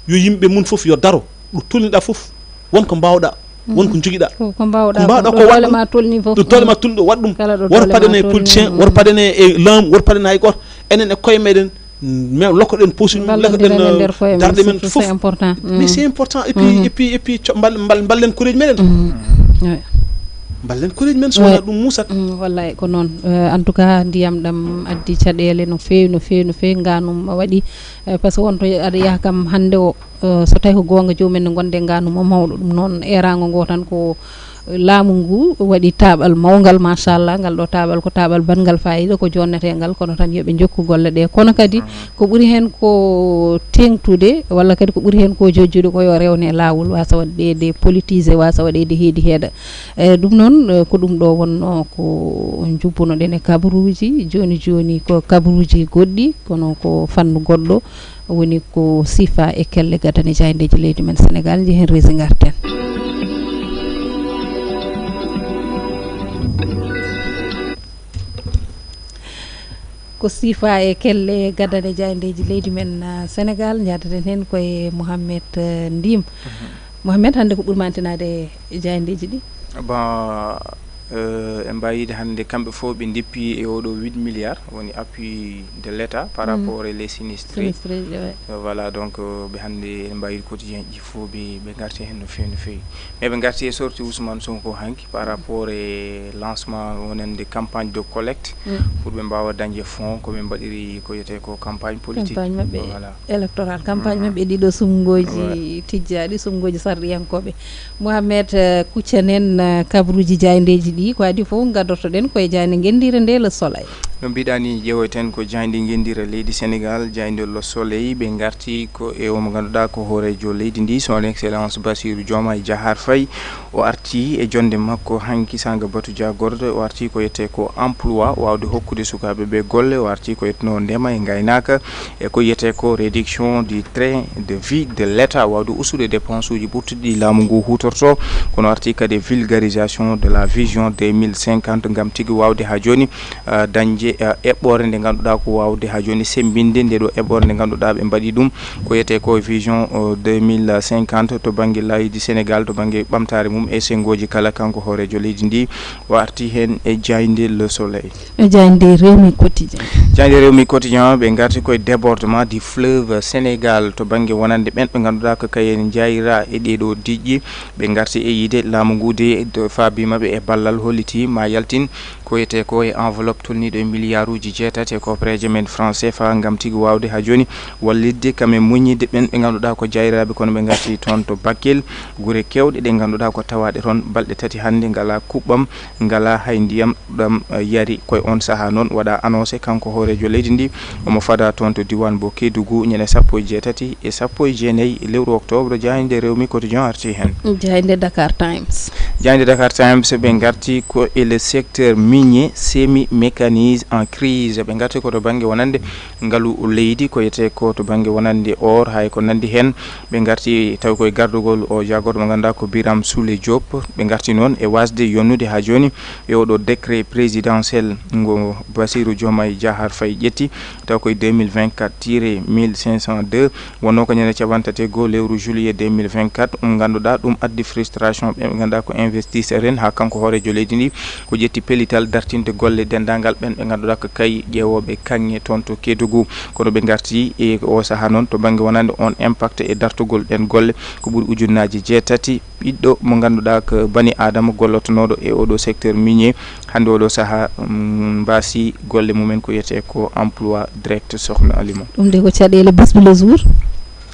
yo yimɓe mun foof yo daro ɗo tolniɗa foof wonko mbawɗa wonko joguiɗa ko mbawɗa ko waɗma tolni foof ɗo tolema tolni ɗo waɗ ɗum wor padane politicien wor padane e laamu wor padane hay goto enen e koye meɗen mais lokkoɗen posi ɗum lekkoɗen darde men foof mais c'est important et puis ballen koreji meɗen ballen koreji men so wona ɗum musat wallahi ko noon en tout cas ndiyam ɗam addi caɗele no fewi ganum waɗi par ce que wonto aɗa yaha kam hande o so tawi ko gonga jomumen ne gonde ganum o mawɗo ɗum noon erago ngo tan ko laamu ngu waɗi taaɓal mawgal machallah ngal ɗo taaɓal ko taaɓal bangal fayida ko jonnetegal kono tan yooɓe jokku golle ɗe kono kadi ko ɓuuri hen ko tengtude walla kadi ko ɓuuri hen ko jojjude ko yo rewne lawol wasa waɗede politisé wasa waɗede heedi heeɗa ɗum noon ko ɗum ɗo wonno ko jubbunoɗen e kabaruji joni ko kabaruji goɗɗi kono ko fannu goɗɗo woni ko sifa e kelle gadane jaydeji leydi men Sénégal jehen resi garten ko sifa e kelle gadane jaydeji leydi men Sénégal jadaten hen koye Mouhamed Ndim Mouhamed hande ko ɓurmantinade jaydeji ɗi bon en mbayide hande kamɓe fof ɓe deppi e oɗo 8 milliards woni appui de l'état par rapport et les sinistrés voilà donc ɓe hande en mbayide quotidien ji fof ɓe garti hen no fewi mais ɓe garti e sorti Ousmane Sonko hanki par rapport e lancement wonande campagne de collecte pour ɓe mbawa dañde fonds koɓe mbaɗiri ko yiyete ko campagne politique campagne mabɓe électoral campagne mabɓe ɗiɗo sumgoji tijjaɗi sumgoji sarɗiyankoɓe Mouhamed kuccanen kabruji jaydeji ɗi ko adi fof gaddotoɗen koye jayde gendire nde le soleil no mbiɗani ƴeewoyten ko jayde gendira leydi Sénégal jayde le soleil ɓe garti ko e omo ganduɗa ko hoorejo leydi ndi son excellence Bassirou Diomaye Diakhar Faye o arti e jonde makko hanki Sanga Batou Dia Gorde o arti ko yette ko emploi wawde hokkude sukaɓe ɓe golle o arti ko yetno ndema e gaynaka e ko yette ko réduction du train de vie de l'état wawde usude dépense uji ɓurtuɗi laamu ngu hutorto kono arti kadi vulgarisation de la vision 2050 gam tigui wawde ha joni dañde eɓɓore nde ganduɗa ko wawde ha joni sembinde nde ɗo eɓɓore nde ganduɗa ɓe mbaɗi ɗum ko yete ko vision 2050 to banggue leydi Sénégal to banggue ɓamtare mum e sengoji kala kanko hoorejo leydi ndi o arti hen e jayde le soleil jayde rewmi quotidien ɓe garti koye débordement du fleuve Sénégal to banggue wonande ɓen ɓe ganduɗa ko kayen jayra e ɗeɗo diƴƴi ɓe garti e yide laamu ngu de faabimaɓe e ballal holliti ma yaltin ko yete ko e enveloppe tolniɗo e milliard uji jeetati e coopéraje men français fa gam tigui wawde ha joni wallidde kamen muñide ɓen ɓe ganduɗa ko jayraɓe kono ɓe garti toon to Bakel guure kewɗe ɗe ganduɗa ko tawaɗe toon balɗe tati hande ngala kuɓɓam ngala hay ndiyam ɗam yari koye on saaha noon waɗa annoncé kanko hoorejo leydi ndi omo fada toon to diwan bo Kédougou ñande 17 e 19 lewru octobre jayde rewmi quotidien arti hen jayde Dakar Times ɓe garti ko e le secteur minier semi mécanise en crise ɓe garti ko to banggue wonande ngaalu leydi ko yete ko to banggue wonande or hay ko nandi hen ɓe garti tawi koye gardugol o jagorɗo mo ganduɗa ko Biram Souley Diop ɓe garti noon e wasde yonnude ha joni e oɗo décret présidentiel ngo Bassirou Diomaye Diakhar Faye ƴetti taw koye 2024-1502 wonno ko ñande caɓantati go lewru juillet 2024 ganduɗa ɗum addi frustration ɓe ganduɗa ko investisseur en ha kanko hoorejo leydi ndi ko ƴetti pellital dartinde golle dendagal ɓen ɓe ganduɗa ko kay ƴeewoɓe kanŋe toon to Kédougou kono ɓe garti e o saaha noon to banggue wonande on impact e dartugol ɗen golle ko ɓuuri ujunnaji jeetati ɓiɗɗo mo ganduɗa ko bani adama gollotonoɗo e oɗo secteur minier hande oɗo saaha mbasi golle mumen ko yiyete ko emploi direct sohna alima ɗum de ko caɗele bismi le jour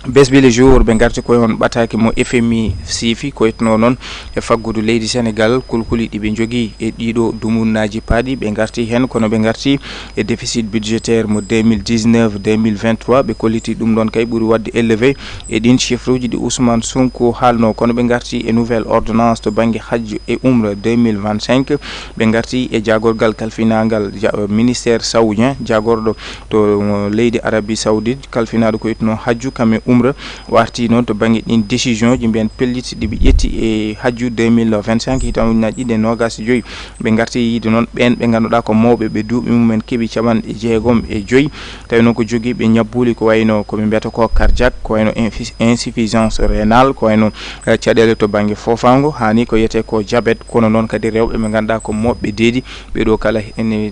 besbile jour be garti koy on bataki mo FMI sifi ko etno non e faggudu leydi Sénégal kulkuli di be jogi e dido dumunnaji paadi be garti hen kono be garti e déficit budgétaire mo 2019 2023 be koliti dum don kay buri wadde élevé e din chiffruji di Ousmane Sonko halno kono be garti e nouvelle ordonnance to bangi hajju e umra 2025 be garti e jagorgal kalfinangal ministère saoudien jagordo to leydi Arabie Saoudite kalfinado ko etno hajju kame umra warti non to bangi din décision ji ben pelliti di bi yetti e hajju 2025 hitam naji de nogas joy be garti yidi non ben be ganduda ko mawbe be duubi mumen kebi caban e jeegom e joy tawi non ko jogi be nyabbuli ko wayno ko be mbiyata ko cardiaque ko wayno insuffisance rénale ko wayno ciadele to bangi fofango hani ko yete ko diabète kono non kadi rewbe be ganda ko mobbe dedi be do kala en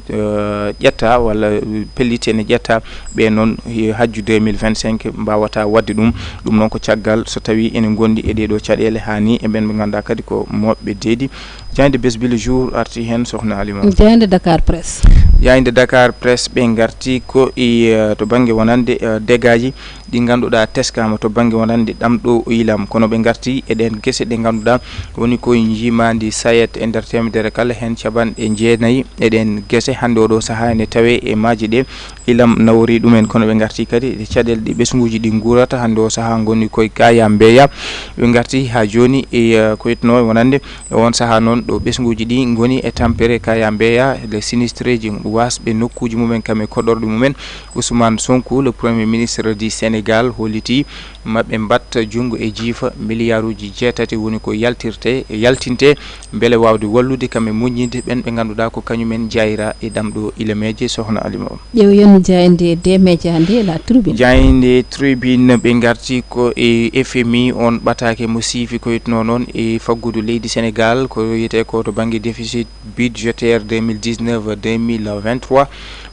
jetta wala pelliti en jetta be non hajju 2025 mbawata wadde dum non ko ciaggal so tawi en gondi e dedo ciadele hani e ben be ganda kadi ko mobbe dedi jande besbile jour arti hen sokhna Halima jande Dakar presse yainde Dakar presse be garti ko e to bangi wonande dégaji di ganduda teskama to bangi wonande damdo ilam kono be garti e den gese de ganduda woni ko jimandi sayet entertainment kala hen caban e jeenayi e den gese hande do saha ne tawe e maji de ilam nawri dumen kono be garti kadi de ciadel di besnguji di ngurata hande o saha goni koy kaya mbeya be garti ha joni e ko etno wonande won saha non do besnguji di goni e tampere kaya mbeya le sinistre ji wasbe nokkuji mumen kame kodordu mumen Ousmane Sonko le premier ministre du Sénégal holiti mabbe batta jungo e jifa milliarduji jeetati woni ko yaltinte bele wawde wallude kame muññinde ben be ganduda ko kanyumen jayra e damdo ilemeje sohna Alima yew yen jayinde demeje hande la tribune jayinde tribune be garti ko e FMI on batake mo sifi ko yitno non e faggudu leydi Sénégal ko yete ko to bangi déficit budgétaire 2019 2023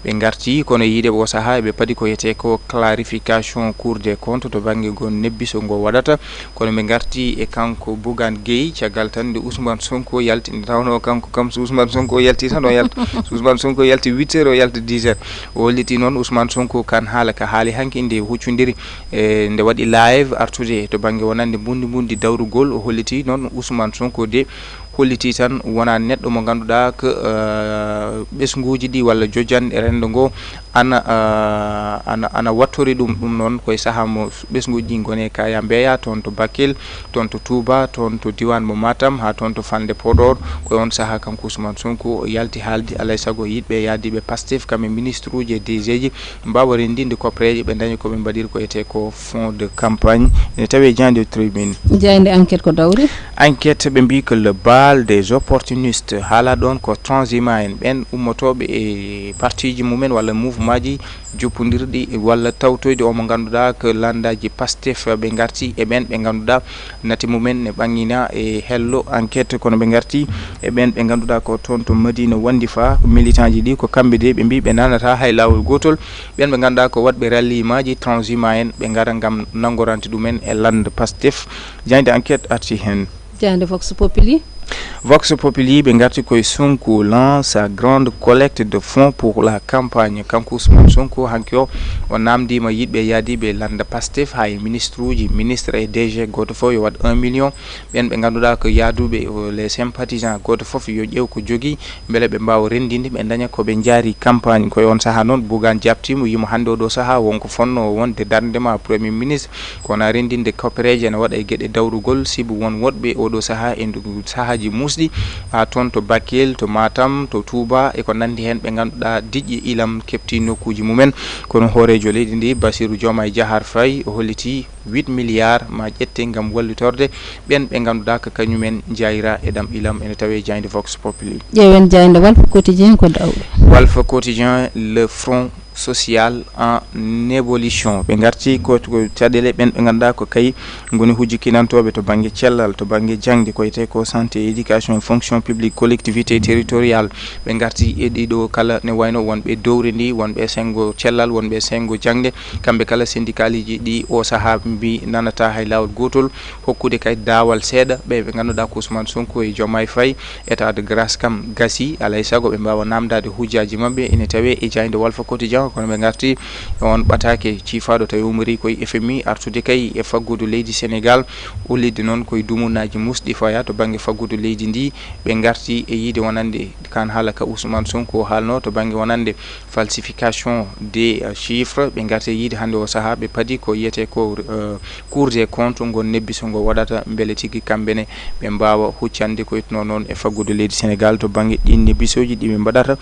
be garti kono yide bo saha be padi ko yete ko clarification cour des comptes to bangi gon nebbiso go wadata kono be garti e kanko Bougane Gueye ciagal tan de Ousmane Sonko yalti tawno kanko kam Ousmane Sonko yalti tan o yalti Ousmane Sonko yalti 8h o yalti 10h o liti non Ousmane Sonko kan haala ka haali hanki inde huccundiri e nde wadi live artude to bangi wonande bundi dawrugol o holliti non Ousmane Sonko de holliti tan wona neddo mo ganduda ko besnguji di walla jojjan e rendo go ana wattori dum non koy sahamo besnguji ngone kaya mbeya ton to Bakel ton to Touba ton to diwan mo Matam ha ton to Fande Podor ko on saha kam Ousmane Sonko yalti haldi alay sago yidbe yadi be Pastef kam ministre uji DG mbawa rendinde ko preje be dañi ko be mbadir ko ete ko fond de campagne ne tawe jande tribune jande enquête ko dawri enquête be mbi que le bal des opportunistes hala don ko transhumant en ben ummotobe e partiji mumen wala mouvement ji joppondirdi walla tawtoyde o mo ganduda ko landaji Pastef be garti e ben be ganduda nati mumen ne bangina e hello enquête kono be garti e ben be ganduda ko ton to Madina Wandifa militant ji di ko kambe de be mbi be nanata hay lawol gotol ben be ganduda ko wadbe rally maji transhumant en be ngara ngam nangoranti dumen e land Pastef jande enquête arti hen jande Vox Populi Vox Populi be garti koy Sonko lance sa grande collecte de fonds pour la campagne kanko Ousmane Sonko hankyo on namdi ma yidbe yadi be landa Pastef hay ministre et DG goto fo yo wad 1 million ben be ganduda ko yadube les sympathisants goto fof yo jew ko jogi bele be mbaw rendinde be daña ko be jari campagne ko on saha non Bougane japtimo yimo hande do saha wonko fonno wonde darndema premier ministre ko na rendinde coopération wada e gede dawrugol sibu won wodbe o do saha en saha ji musdi ha ton to Bakel to Matam to Touba e ko nandi hen be ganduda dijji ilam kepti nokkuji mumen kono horejo leydi ndi Bassirou Diomaye Diakhar Faye o holliti 8 milliards ma jette ngam wallitorde ben be ganduda ka kanyumen jayra e dam ilam ene tawe jayde Vox Populi jewen jayde Walf Quotidien ko dawde Walf Quotidien le front social en évolution be garti ko tiadele ben be ganda ko kay ngoni hujikinantobe to bangi cellal to bangi jangde ko ete ko santé éducation fonction publique collectivité territoriale be garti edido kala ne wayno wonbe dowrindi wonbe sengo cellal wonbe sengo jangde kambe kala syndicaliji di o saha bi nanata hay lawol gotol hokkude kay dawal seeda be ganduda ko Ousmane Sonko e Diomaye Faye état de grâce kam gasi alay sago be mbawa namdade hujjaji mabbe ene tawe e jayde Walf Quotidien sohla kono ɓe garti on ɓatake ciifaɗo tawi umri koye FMI artude kay e faggudu leydi Sénégal o leydi noon koye dumunaji musɗi faya to banggue faggudu leydi ndi ɓe garti e yiide wonande kan haala ka Ousmane Sonko haalno to banggue wonande falsification des chiffres ɓe garti e yiide hande o saaha ɓe paadi ko yiyete ko Cour des comptes ngon nebbiso ngo waɗata beele tigui kambene ɓe mbawa huccande ko yitno noon e faggudu leydi Sénégal to banggue ɗin nebbisoji ɗiɓe mbaɗata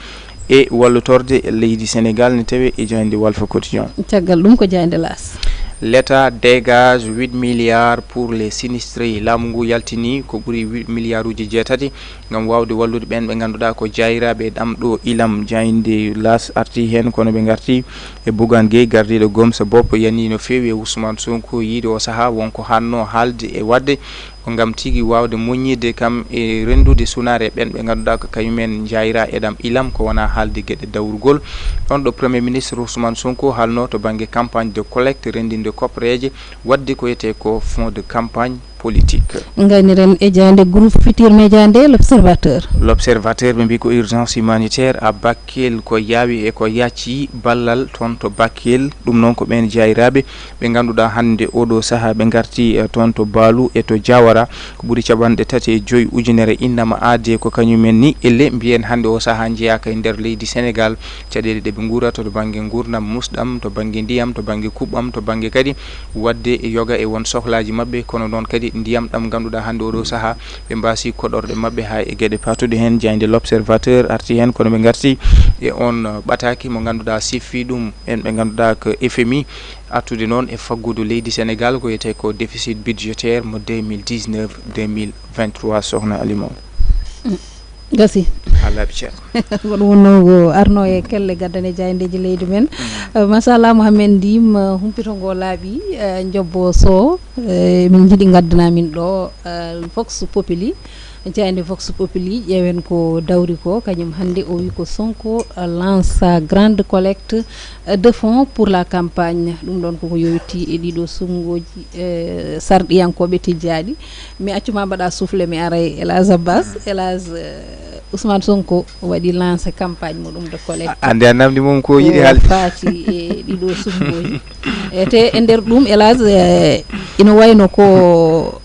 e wallotorde leydi Sénégal ne tawi e jayde Walf Quotidien. caggal ɗum ko jayde las. L'État dégage 8 milliards pour les sinistrés. Laamu ngu yaltini ko ɓuri 8 milliards uji jeetati ngam wawde wallude ɓen ɓe ganduɗa ko jayiraɓe ɗamɗo ilam jayde las arti hen kono ɓe garti e Bougane Gueye gardiɗo Gomsa Bopp yani no fewi e Ousmane Sonko yiide o saaha wonko hanno haalde e wadde ngam tigi wawde moññide kam e rendude sunare ɓen ɓe ganduɗa ko kañumen jayira e ɗam ilam ko wona haalde gueɗe dawrugol ɗon ɗo premier ministre Ousmane Sonko haalno to banggue campagne de collecte rendinde copreje wadde ko yete ko fond de campagne politique. Ngayniren e jande groupe Futur Média nde l'observateur ɓe mbi ko urgence humanitaire à Bakel ko yaawi e ko yacci ballal toon to Bakel ɗum noon ko ɓen jayiraɓe ɓe ganduɗa hande oɗo saaha ɓe garti toon to Baalu e to Diawara ko ɓuuri caɓanɗe 35 ujunere innama aade ko kañumen ni elle mbiyen hande o saaha jeeyaka e nder leydi Sénégal caɗele ɗe ɓe guurata to banggue gurdam musɗam to banggue ndiyam to banggue kuɓɓam to banggue kadi wadde e yoga e won sohlaji mabɓe kono noon kadi ndiyam ɗam ganduɗa hande oɗo saaha ɓe mbasi koɗorɗe mabɓe ha e gueɗe patuɗe hen jayde l'observateur arti hen kono ɓe garti e on ɓataki mo ganduɗa siffi ɗum en ɓe ganduɗa ko FMI artude noon e faggudu leydi Sénégal ko yete ko déficit budgétaire mo 2019 2023 sohna Alima gasi halaɓe ceerno ko ɗum wonno arno e kelle gaddane jayndeji leydi men machallah Mouhamed Ndim humpito ngo laaɓi jobbo so min jiiɗi gaddana min ɗo Vox Populi jayde Vox Populi ƴeewen ko dawri ko kañum hannde o wi ko Sonko lance grande collecte de fonds pour la campagne ɗum ɗon koko yowiti e ɗiɗo sungoji sarɗiyankoɓe tijjaɗi mi accuma mbaɗa soufflé mi ara e Elage Abbas Elage Ousmane Sonko waɗi lancé campagne muɗum de collecte ande a namdi mom ko yiɗi haalde faati e ɗiɗo sungoji te e nder ɗum Elage ina wayno ko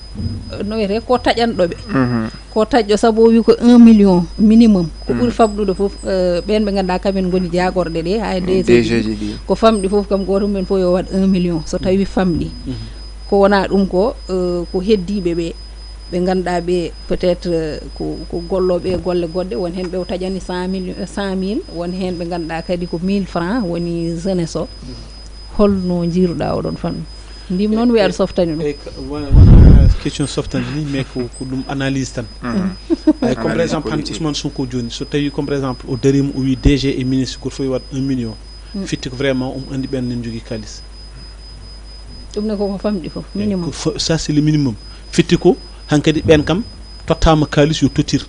no wiyete ko taƴanɗoɓe ko taƴƴo saabu o wi ko 1 million minimum ko ɓuuri famɗude foof ɓen ɓe ganduɗa kamen goni jagorɗe ɗe ha DG ɗi ko famɗi foof kam goto mumen fof yo waɗ 1 million so tawi famɗi ko wona ɗum ko ko heddiɓe ɓe ganduɗa ɓe peut être ko golloɓe golle goɗɗe won hen ɓe taƴani 100 000 won hen ɓe ganduɗa kadi ko 1000 francs woni jeunesse o holno jiruɗa oɗon famɗi ndim noon wiya aɗa softani ɗum question softani ni mais ko ɗum analyse tan ay comme par exemple hande Ousmane Sonko joni so tawi comme par exemple o darima o wi DG et ministre goto fof waɗ 1 million fitti ko vraiment andi ɓen nen jogui kalis ɗum ne koko famɗi foof minimum ça c'est le minimum fitti ko hankkadi ɓen kam tottama kalis yo tottir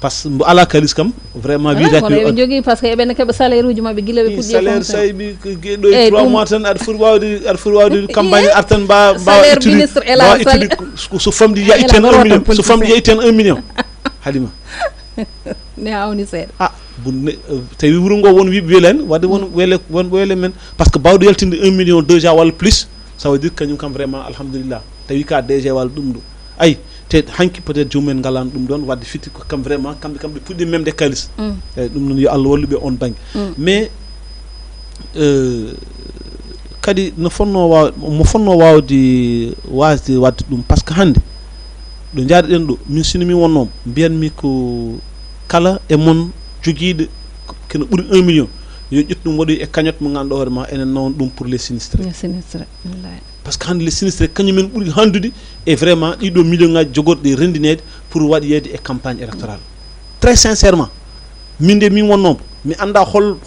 par ce que mbo ala kalis kam vraiment wiitaki ɓe jogui par ce que eɓene keeɓa salaire uji mabɓe guila ɓe puɗɗi salaire saybi ɗo e 3 mois tan aɗa foti wawde campagne artan mbawa ministre étude so famdi ya itten 1 million so famdi ya itten 1 million Halima ne hawni seeɗa tawi wuuro ngo won wiɓe weela hen wadde won weele men par ce que bawɗo yaltinde 1 million déjà walla plus ça veut dire kañum kam vraiment alhamdulillah tawi ka DG walla ɗum ɗo ayi te hanki peut être jomumen ngalan ɗum ɗon wadde fitti ko kam vraiment kamɓe puɗɗi memde kalis eyyi ɗum noon yo Allah walluɓe on banggue mais kadi mo fonno wawde wasde wadde ɗum par ce que hande ɗo jaaɗeɗen ɗo min sino min wonnomo mbiyanmi ko kala e mon joguiɗo kene ɓuuri 1 million yo ƴettu ɗum waɗoy e cagnotte mo ganduɗa hoore ma enen noon ɗum pour les sinistres par ce que hande les sinistres kañumen ɓuuri handude et vraiment ɗiɗo million ngaji jogorɗe rendinede pour waɗoyede e campagne électorale très sincèrement min de min wonnomo mi anda hol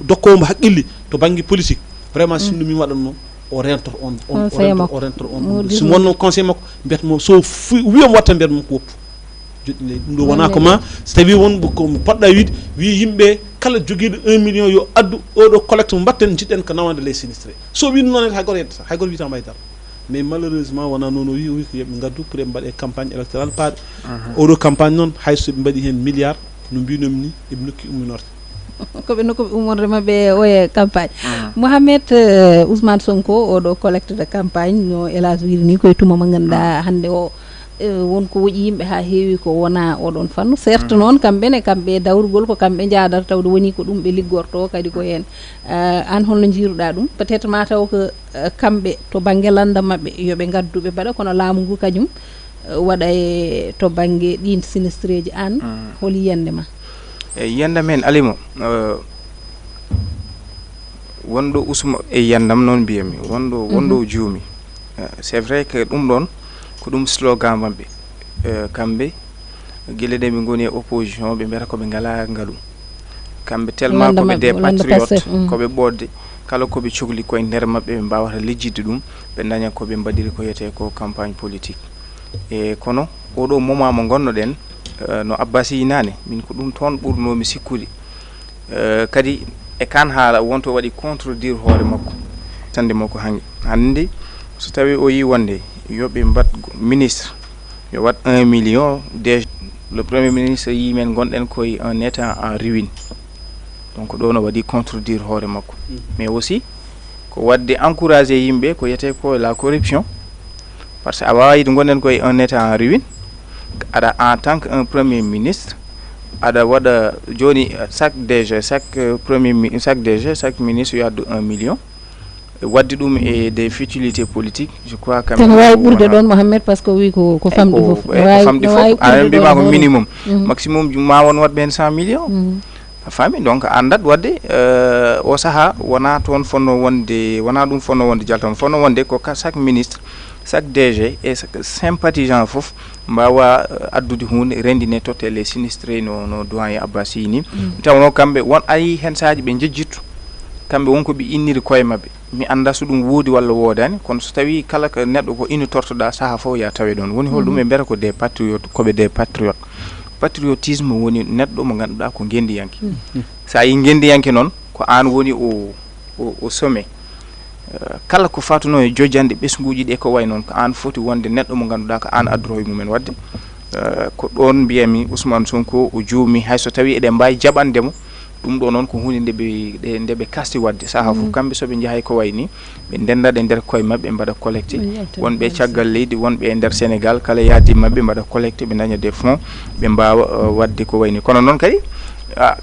dokkowo haqqilli to banggue politique vraiment sinno min waɗanno o rentor on somi wonno conseil makko mbiyatmo so wiyom watta mbiyatmo ko woppu joɗɗi leydi ɗum ɗo wona ko ma so tawi wonko poɗɗa wiide wi yimɓe kala joguiɗo 1 million yo addu oɗo collecte mo mbatten jiɗɗen ko nawande les sinistre so wino noon hay goto yeddata hay goto witama haydara mais malheureusement wona noon o wi ko yooɓe gaddu pour ɓe mbaɗe campagne électorale paaɗo oɗo campagne noon hayso ɓe mbaɗi hen milliard no mbinomi ni eɓe nokki umminorde ko be no ko umorre mabbe o e campagne Mohamed Ousmane Sonko o do collecte de campagne no elazir ni koy tuma ma ganda hande o wonko woji yimbe ha heewi ko wona odon fannu certes non kambe dawrugol ko kambe jaadar tawde woni ko dum be liggorto kadi ko hen an holno jiruda dum peut être ma taw ko kambe to bange landa mabbe yobe gaddube bada kono laamu ngu kanyum wada e to bange din sinistreji an holi yende ma yanda men alimo wondo usma e yandam non biyami wondo juumi c'est vrai que dum don ko dum slogan mabbe kambe gele de mi ngoni opposition be mbera ko be ngala ngalu kambe tellement ko be des patriotes ko be bodde kala ko be cogli ko nder mabbe be mbawata lijjide dum be daña ko be mbadiri ko yete ko campagne politique e kono odo moment mo gonno den no abbasi nane min ko dum ton burno mi sikkude kadi e kan haala wonto wadi contredire hoore makko tande makko hangi hande so tawi o yi wonde yobe mbat ministre yo wat 1 million déjà le premier ministre yi men gonden koy un état en ruine donc do no wadi contredire hoore makko mais aussi ko wadde encourager yimbe ko yete ko la corruption parce que awa yidi gonden koy un état en ruine ada en tant que un premier ministre ada wada joni chaque DG chaque ministre yo addu 1 million waddi dum e des futilités politiques je crois quand même way burde don Mohamed parce que wi ko famdi fof way bi ma ko minimum maximum ma won wat ben 100 millions fami donc andat wadde o saha wona ton fonno wonde wona dum fonno wonde jaltam fonno wonde ko chaque ministre chaque DG et sympathisant fof mbawa addude hunde rendine totale sinistre no doyen Abbasini tawno kambe won ay hen saaji be jejjittu kambe wonko bi inniri koye mabbe mi anda so dum woodi walla wodani kono so tawi kala ko neddo ko ini tortoda saha fo ya tawe don woni holdum e mbera ko des patriotes ko be des patriotes patriotisme woni neddo mo ganduda ko gendi yanki sa yi gendi yanki non ko an woni o sommet kala ko fatuno e jojjande besnguuji de ko way non ko an foti wonde neddo mo ganduda ko an adroy mumen wadde ko don biyami Ousmane Sonko o juumi hay so tawi ede mbay jabandemo dum do non ko hunde ndebe kasti wadde saha fu kambe so be jahay ko wayni be denda de der koy mabbe mbada collecte wonbe ciagal leydi wonbe der Sénégal kala yaadi mabbe mbada collecte be daña des fonds be mbawa wadde ko wayni kono non kadi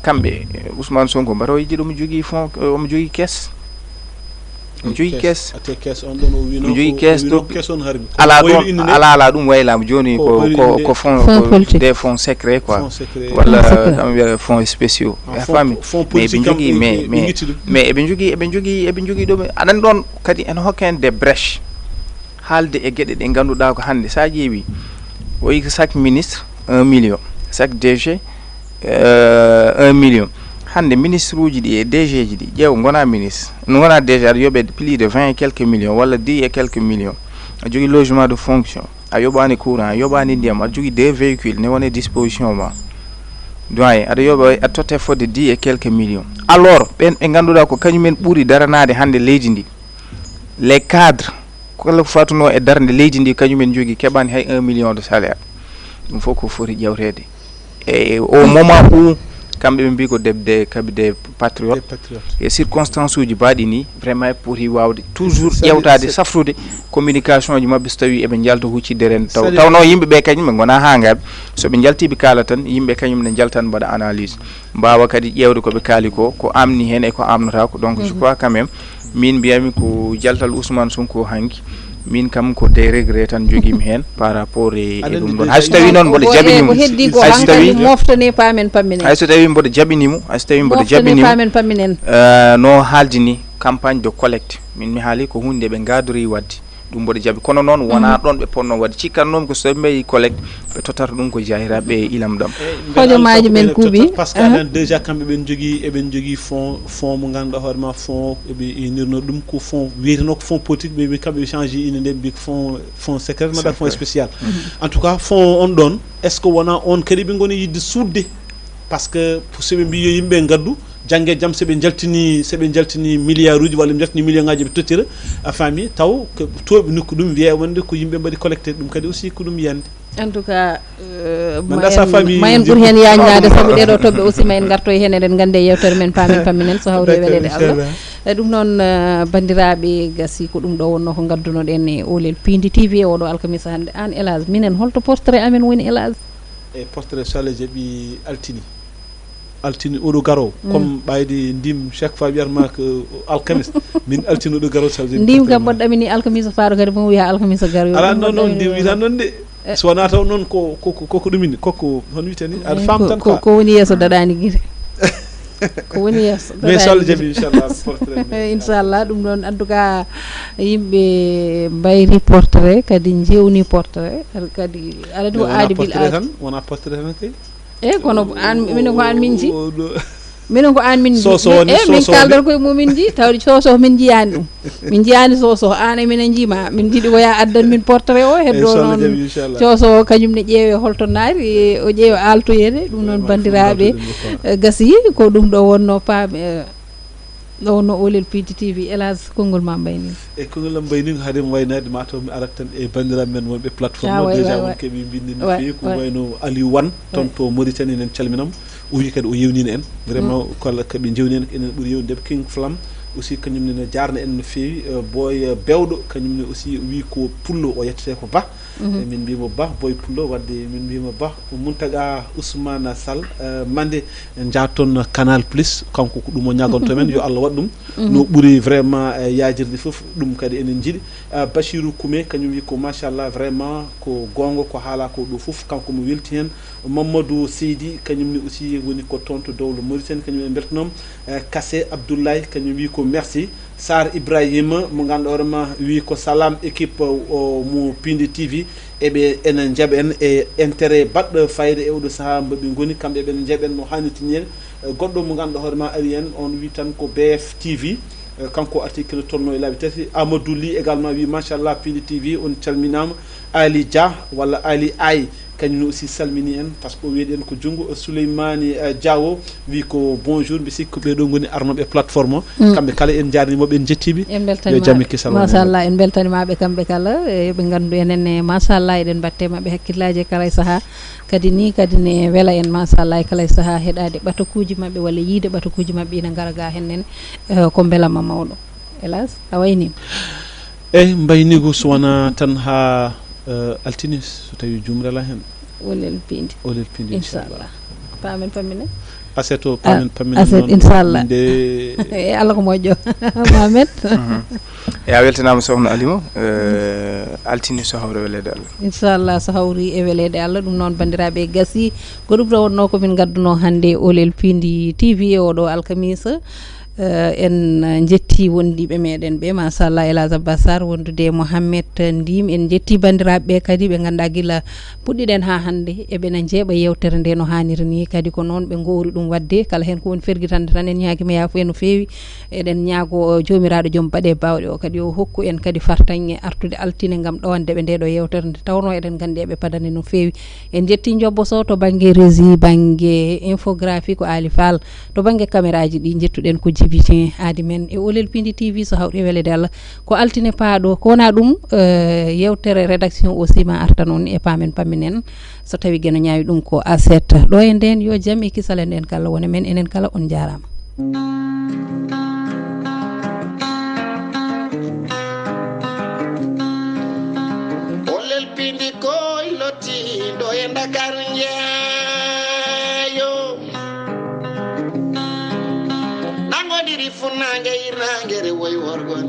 kambe Ousmane Sonko mbaro yidi dum jogi fonds o mo jogi caisse jogi caisse ate caisse on don o wino jogi caisse do caisse on harbi ala dum waylam joni ko fonds des fonds secrets quoi wala tam fonds spéciaux fami mais be jogi mais e be jogi do adan don kadi en hokken des brèches halde e gede de ganduda ko hande sa jeewi o yi chaque ministre 1 million chaque DG 1 million hande ministre uji di e DG ji di jew ngona ministre ngona DG ar yobe plus de 20 et quelques millions wala 10 et quelques millions a jogi logement de fonction a yobani courant a yobani ndiyam a jogi deux véhicules ne wone disposition ma doy ada yoba a totte fode 10 et quelques millions alors ben e ganduda ko kanyumen buri daranade hande leydi ndi les cadres ko la fatuno e darnde leydi ndi kanyumen jogi kebani hay 1 million de salaire dum foko fori jawrede e au moment où kambe mbi ko debde kabide patriote et circonstances uji baadi ni vraiment pour y wawde toujours yewtade safrude communication ji mabbe stawi e be jalto hucci deren tawno yimbe be kanyum be gona hangabe so be jalti be kala tan yimbe kanyum ne jaltan bada analyse mbawa kadi yewde ko be kali ko amni hen e ko amnata ko donc je crois quand même min biyami ko jaltal Ousmane Sonko hanki min kam ko des regrets tan jogim hen par rapport e dum don hastawi non bodo jabinimo hastawi moftone pamen paminen hastawi bodo jabinimo hastawi bodo jabinimo pamen paminen no haaldini campagne de collecte min mi haali ko hunde be gadori waddi dum bodo jabi kono non wona don be ponno waddi cikkannom ko so be collecte be totar dum ko jahirabe ilam dam hojo maaji men kubi parce que anen déjà kambe ben jogi fond mo ganda horma fond e be inirno dum ko fond wiirno ko fond politique be kambe changer ine de big fond secret ma fond spécial en tout cas fond on don est ce que wona on kadi be ngoni yidde soudde parce que pour se be mbi yimbe gaddu jangge jam seɓe jaltini milliard uji walla ɓe jaltini million ngaji ɓe tottira a faami taw toɓe nokku ɗum wiye wonde ko yimɓe mbaɗi collecté ɗum kadi aussi ko ɗum yiyande en tout cas mayen ɓuuri hen yañade saabu ɗeɗo toɓɓe aussi ma en garto e hen eɗen gande yewtere men pamen pamminen so hawri e welede Allah ɗum noon bandiraɓe gasi ko ɗum ɗo wonno ko gaddunoɗen e Olel Piindi TV e oɗo alkamisa hande an Elage minen holto portrait amen woni Elage e portrait so Allah jaaɓi altini oɗo garowo comme ɓayde ndim chaque fois wiyatma ko alkamis min altini oɗo garowo sa ndim kam ɓoɗɗami ni alkamisa faaro kadi mo wiya alkamisa garowo ala non ndim witan noon de so wona taw noon koko ɗumini koko hono witani aɗa fam tan ko woni yesso daɗani guite ko woni yesso mais so Allah jaaɓi inchallah portrait inchallah ɗum ɗon en tout cas yimɓe mbayri portrait kadi jewni portrait kadi aɗa ɗum aadi bil aadi wona portrait tan kay e kono an minen ko an min ji minen ko an min ji min kaldata koye mumin ji tawde soso min jiyani ɗum min jiyani soso an e minen jima min jiiɗi koya addan min portrait o heddo noon soso kañum ne ƴeewe holto naari o ƴeewe altoyede ɗum noon bandiraɓe gasi ko ɗum ɗo wonno paam ɗo wonno Olel Piindi TV Elage konngol ma mbayni e konngol am mbayni haade mo waynade mataw mi arat tan e bandiraɓe men wonɓe plateforme o déjà won keeɓi bindi no fewi ko wayno Aliou Wane toon to Mauritanie nen calminam o wi kadi o yewnino en vraiment kolla kaɓe jewni en enen ɓuuri yewnidebe King Flam aussi kañumne ne jarna en no fewi boy bewɗo kañumne aussi wi ko pullo o yettete ko Ba min mbimo Ba boy pullo wadde min mbimo Ba Mountaga Ousmane Sall mande jatton Canal Plus kanko ko ɗum o ñagonto men yo Allah waɗ ɗum no ɓuuri vraiment yajirde foof ɗum kadi enen jiiɗi Bachirou Koumé kañum wi ko machallah vraiment ko gonga ko haala ko ɗo foof kanko mo welti hen Mamadou Seydi kañumne aussi woni ko toon to dowlo Mauritanie kañum en beltanom Kassé Abdoulaye kañum wi ko merci Sar Ibrahima mo ganduɗa hoorema wi ko salam équipe mo Piindi TV eɓe enen jaaɓa en e intérêt baɗɗo fayida e oɗo saaha mbaɓe goni kamɓe eɓene jaaɓen no hannirta ni en goɗɗo mo ganduɗa hoorema ari en on wi tan ko BF TV kanko article tonno e laabi tati Amadou Ly également wi machallah Piindi TV on calminama Ali Dia walla Ali Ay kañum aussi salmini en par ce que o wiiɗi en ko junngo Souleymani Diawo wi ko bonjour mbi sikko ɓeɗo goni arnoɓe plateforme o kamɓe kala en jarnimoɓe en jettiɓe yo jammi kisal machallah en beltanimaɓe kamɓe kala ɓe gandu enenne machallah eɗen batte mabɓe hakkillaji kala e saaha kadi ni kadi ne weela en machallah e kala e saaha heɗade ɓatakuji mabɓe walla yiide ɓatakuji mabɓe ina gara ga hennen ko beelama mawɗo Elage a waynima eyyi mbaynigo so wona tan ha altini so tawi jumrela hen Olel Piindi inchallah pamen pammine aseto pamen pammine aset inchallah e Allah ko moƴƴo Mamet e a weltanama sohna Alima altini so hawri welede Allah inchallah so hawri e welede Allah ɗum noon bandiraɓe gasi ko ɗum ɗo wonno komin gadduno hande Olel Piindi TV oɗo alkamisa en jetti wondiɓe meɗen ɓe machallah Elage Abbasar wondude Mouhammed Ndim en jetti bandiraɓe ɓe kadi ɓe ganduɗa guila puɗɗiɗen ha hande eɓena jeeɓa yewtere nde no hanniri ni kadi ko noon ɓe gowri ɗum wadde kala hen ko woni ferguitande tan en ñaguima yaafo e no fewi eɗen ñaago jomiraɗo joom baɗe bawɗe o kadi o hokku en kadi fartaŋe artude altine gam ɗowande ɓe ndeɗo yewtere nde tawno eɗen gandi eɓe padane no fewi en jetti jobbo so to banggue régie banggue infographie ko Ali Fall to banggue caméra ji ɗi jettuɗen ko Djibitin aadi men e Olel Piindi TV so hawri e welede Allah ko altine paaɗo ko wona ɗum yewtere rédaction aussi ma arta noon e pamen pamminen so tawi gueno ñaawi ɗum ko A7 ɗo e nden yo jaam e kisal e nden kala wona men enen kala on jarama Olel Piindi koy lotti ɗo e Dakar funange irangere way worgon